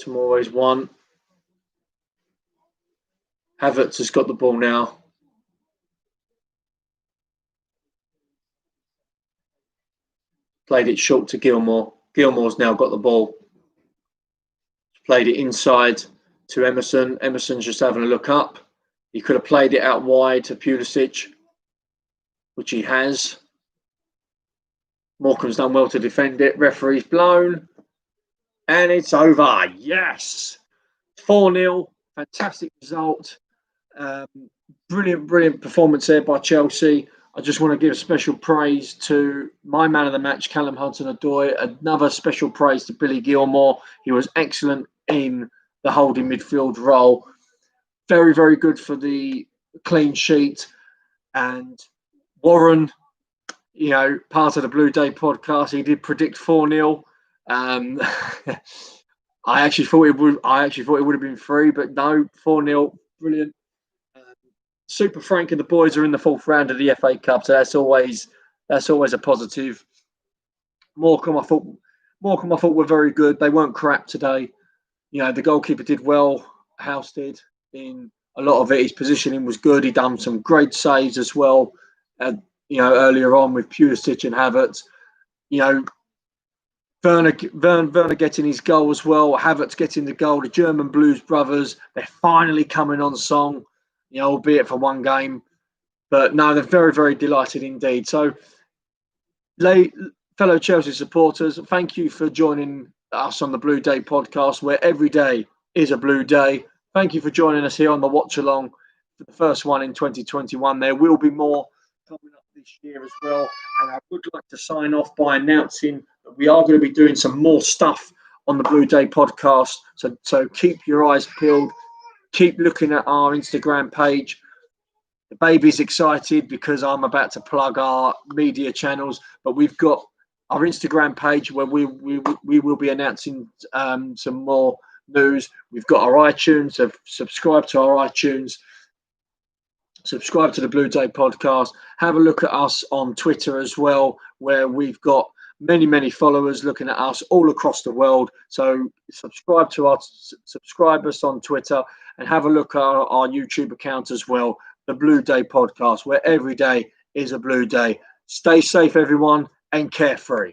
Speaker 1: Tomore's won. Havertz has got the ball now. Played it short to Gilmore. Gilmore's now got the ball. Played it inside to Emerson. Emerson's just having a look up. He could have played it out wide to Pulisic, which he has. Morecambe's done well to defend it. Referee's blown. And it's over. Yes. 4-0. Fantastic result. Brilliant performance there by Chelsea. I just want to give special praise to my man of the match, Callum Hudson-Odoi. Another special praise to Billy Gilmore. He was excellent in the holding midfield role. Very, very good for the clean sheet. And Warren, you know, part of the Blue Day podcast, he did predict 4-0. I actually thought it would have been 3, but no, 4-0. Brilliant. Super Frank and the boys are in the 4th round of the FA Cup, so that's always a positive. Morecambe, I thought were very good. They weren't crap today. The goalkeeper did well. House did in a lot of it. His positioning was good. He done some great saves as well. Earlier on with Pulisic and Havertz. Werner getting his goal as well. Havertz getting the goal. The German Blues brothers, they're finally coming on song. Albeit for one game, but no, they're very, very delighted indeed. So, fellow Chelsea supporters, thank you for joining us on the Blue Day podcast, where every day is a blue day. Thank you for joining us here on the watch along for the first one in 2021. There will be more coming up this year as well. And I would like to sign off by announcing that we are going to be doing some more stuff on the Blue Day podcast. So keep your eyes peeled. Keep looking at our Instagram page. The baby's excited because I'm about to plug our media channels, but we've got our Instagram page where we will be announcing some more news. We've got our iTunes, so subscribe to our iTunes, subscribe to the Blue Day podcast. Have a look at us on Twitter as well, where we've got many followers looking at us all across the world. So subscribe us on Twitter, and have a look at our YouTube account as well, the Blue Day podcast, where every day is a blue day. Stay safe, everyone, and carefree.